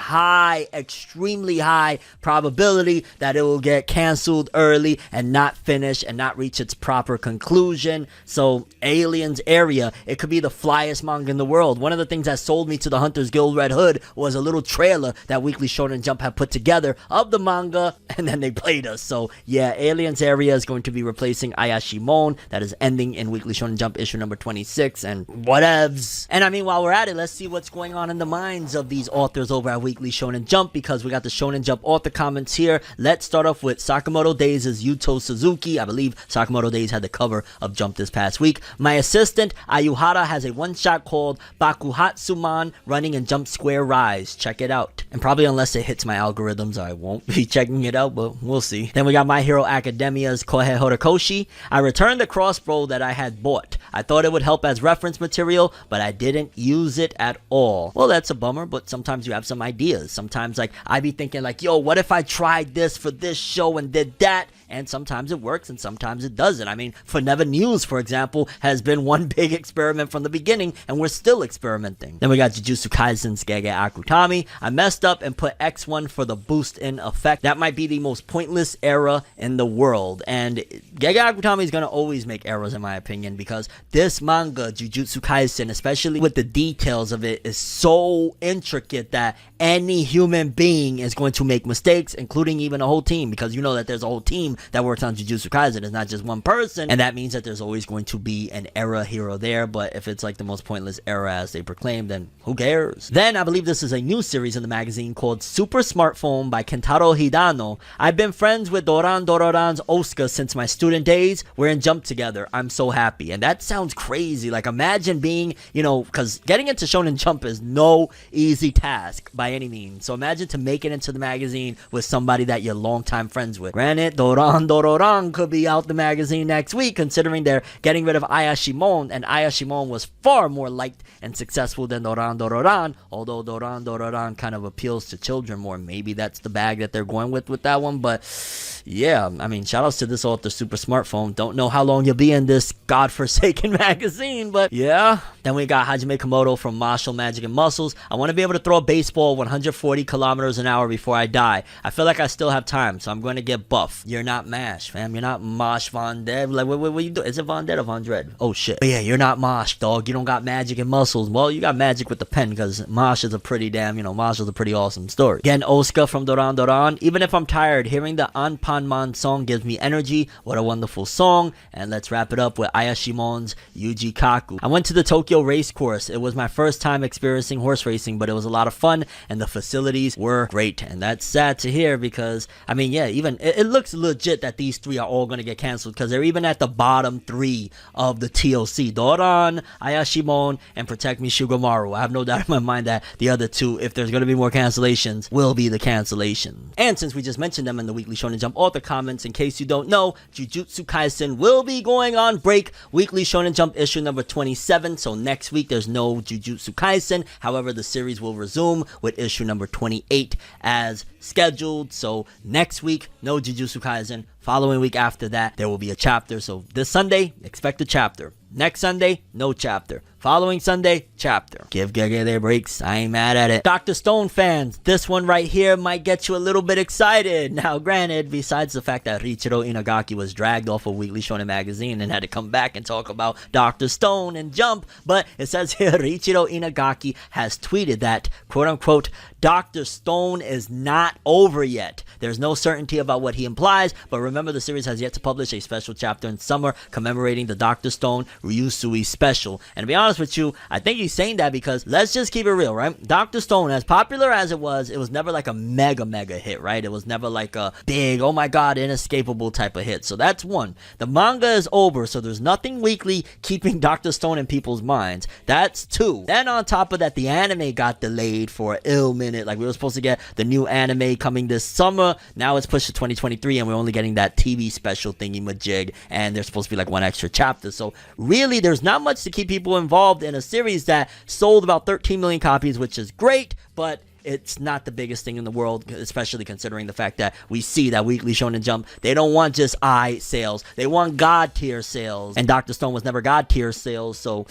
A: extremely high probability that it will get canceled early and not finish and not reach its proper conclusion. So Aliens Area, it could be the flyest manga in the world. One of the things that sold me to the Hunters Guild Red Hood was a little trailer that Weekly Shonen Jump had put together of the manga, and then they played us. So yeah, Aliens Area is going to be replacing Ayashimon, that is ending in Weekly Shonen Jump issue number 26, and whatevs. And I mean, while we're at it, let's see what's going on in the minds of these authors over at Weekly Shonen Jump, because we got the Shonen Jump author comments here. Let's start off with Sakamoto Days' Yuto Suzuki. I believe Sakamoto Days had the cover of Jump this past week. My assistant Ayuhara has a one-shot called Bakuhatsuman running in Jump Square Rise. Check it out. And probably unless it hits my algorithms, I won't be checking it out, but we'll see. Then we got My Hero Academia's Kohei Horikoshi. I returned the crossbow that I had bought. I thought it would help as reference material, but I didn't use it at all. Well, that's a bummer, but sometimes you have some ideas. Sometimes, like, I be thinking like, yo, what if I tried this for this show and did that? And sometimes it works and sometimes it doesn't. I mean, FORNEVERNEWS, for example, has been one big experiment from the beginning, and we're still experimenting. Then we got Jujutsu Kaisen's Gege Akutami. I messed up and put X1 for the boost in effect. That might be the most pointless error in the world. And Gege Akutami is going to always make errors, in my opinion, because this manga, Jujutsu Kaisen, especially with the details of it, is so intricate that any human being is going to make mistakes, including even a whole team, because you know that there's a whole team that works on Jujutsu Kaisen. It's not just one person, and that means that there's always going to be an error here or there. But if it's like the most pointless error as they proclaim, then who cares? Then I believe this is a new series in the magazine called Super Smartphone by Kentaro Hidano. I've been friends with Doran's Osuka since my student days. We're in Jump together. I'm so happy. And that sounds crazy. Like, imagine being, you know, because getting into Shonen Jump is no easy task by any means. So imagine to make it into the magazine with somebody that you're longtime friends with. Granted, Doran Dororan could be out the magazine next week, considering they're getting rid of Ayashimon, and Ayashimon was far more liked and successful than Dororan, although Dororan kind of appeals to children more. Maybe that's the bag that they're going with that one, but yeah, I mean, shout outs to this author, Super Smartphone. Don't know how long you'll be in this godforsaken magazine, but yeah. Then we got Hajime Komodo from Martial Magic and Muscles. I want to be able to throw a baseball 140 kilometers an hour before I die. I feel like I still have time, so I'm going to get buff. You're not Mash, fam. You're not Mosh Von Dead. Like, what you do? Is it Von Dead or Von Dread? Oh, shit. But yeah, you're not Mosh, dog. You don't got magic and muscles. Well, you got magic with the pen, because Mosh is a pretty Mosh is a pretty awesome story. Again, Osuka from Doran. Even if I'm tired, hearing the Anpanman song gives me energy. What a wonderful song. And let's wrap it up with Ayashimon's Yuji Kaku. I went to the Tokyo race course. It was my first time experiencing horse racing, but it was a lot of fun, and the facilities were great. And that's sad to hear, because I mean, yeah, even it looks legit that these three are all going to get canceled, because they're even at the bottom three of the TLC: Doran, Ayashimon, and Protect Me Shugamaru. I have no doubt in my mind that the other two, if there's going to be more cancellations, will be the cancellation. And since we just mentioned them in the Weekly Shonen Jump author comments, in case you don't know, Jujutsu Kaisen will be going on break. Weekly Shonen Jump issue number 27. So next week there's no Jujutsu Kaisen. However, the series will resume with issue number 28 as scheduled. So next week, no Jujutsu Kaisen. Following week after that, there will be a chapter. So this Sunday, expect a chapter. Next Sunday, no chapter. Following Sunday, chapter. Give Gege their breaks. I ain't mad at it. Dr. Stone fans, this one right here might get you a little bit excited. Now, granted, besides the fact that Richiro Inagaki was dragged off of Weekly Shonen magazine and had to come back and talk about Dr. Stone and Jump, but it says here Richiro Inagaki has tweeted that, quote-unquote, Dr. Stone is not over yet. There's no certainty about what he implies, but remember, the series has yet to publish a special chapter in summer commemorating the Dr. Stone Ryusui special. And to be honest with you, I think he's saying that because, let's just keep it real, right? Dr. Stone, as popular as it was never like a mega hit, right? It was never like a big, oh my god, inescapable type of hit. So that's one. The manga is over, so there's nothing weekly keeping Dr. Stone in people's minds. That's two. Then on top of that, the anime got delayed for an ill minute. Like, we were supposed to get the new anime coming this summer. Now it's pushed to 2023, and we're only getting that TV special thingy majig, and there's supposed to be like one extra chapter. So really, there's not much to keep people involved in a series that sold about 13 million copies, which is great, but it's not the biggest thing in the world, especially considering the fact that we see that Weekly Shonen Jump, they don't want just sales, they want god tier sales, and Dr. Stone was never god tier sales, so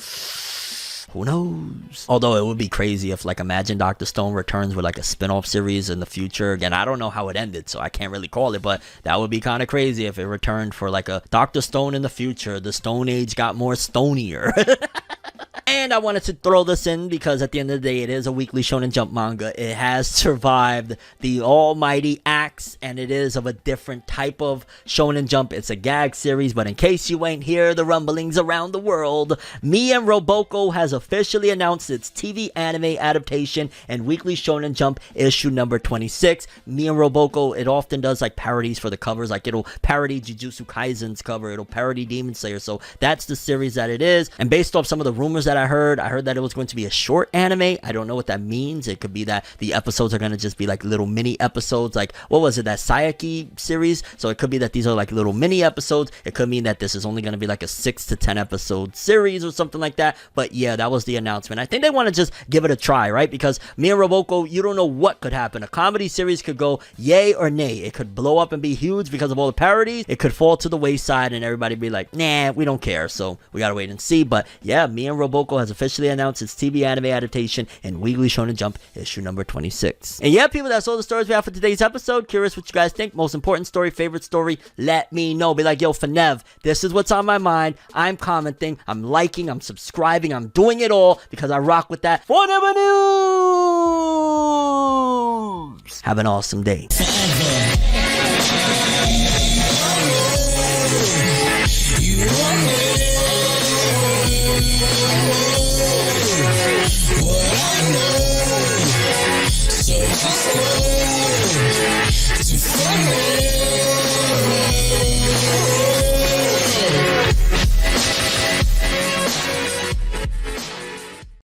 A: who knows? Although it would be crazy if, like, imagine Dr. Stone returns with like a spin-off series in the future. Again, I don't know how it ended, so I can't really call it, but that would be kind of crazy if it returned for like a Dr. Stone in the future. The Stone Age got more stonier. And I wanted to throw this in because at the end of the day, it is a Weekly Shonen Jump manga. It has survived the almighty axe, and it is of a different type of Shonen Jump. It's a gag series, but in case you ain't hear the rumblings around the world, Me and Roboco has officially announced its TV anime adaptation in Weekly Shonen Jump issue number 26. Me and Roboco, it often does like parodies for the covers. Like, it'll parody Jujutsu Kaisen's cover. It'll parody Demon Slayer. So that's the series that it is. And based off some of the rumors that I heard that it was going to be a short anime. I don't know what that means. It could be that the episodes are going to just be like little mini episodes. Like, what was it, that Sayaki series? So it could be that these are like little mini episodes. It could mean that this is only going to be like a 6 to 10 episode series or something like that. But yeah, that was the announcement. I think they want to just give it a try, right? Because Me and Roboco, you don't know what could happen. A comedy series could go yay or nay. It could blow up and be huge because of all the parodies. It could fall to the wayside and everybody be like, nah, we don't care. So we got to wait and see. But yeah, Me and Roboco has officially announced its TV anime adaptation in Weekly Shonen Jump issue number 26. And yeah, people, that's all the stories we have for today's episode. Curious what you guys think. Most important story, favorite story, let me know. Be like, yo, Fornev, this is what's on my mind. I'm commenting, I'm liking, I'm subscribing, I'm doing it all because I rock with that FORNEVERNEWS. Have an awesome day.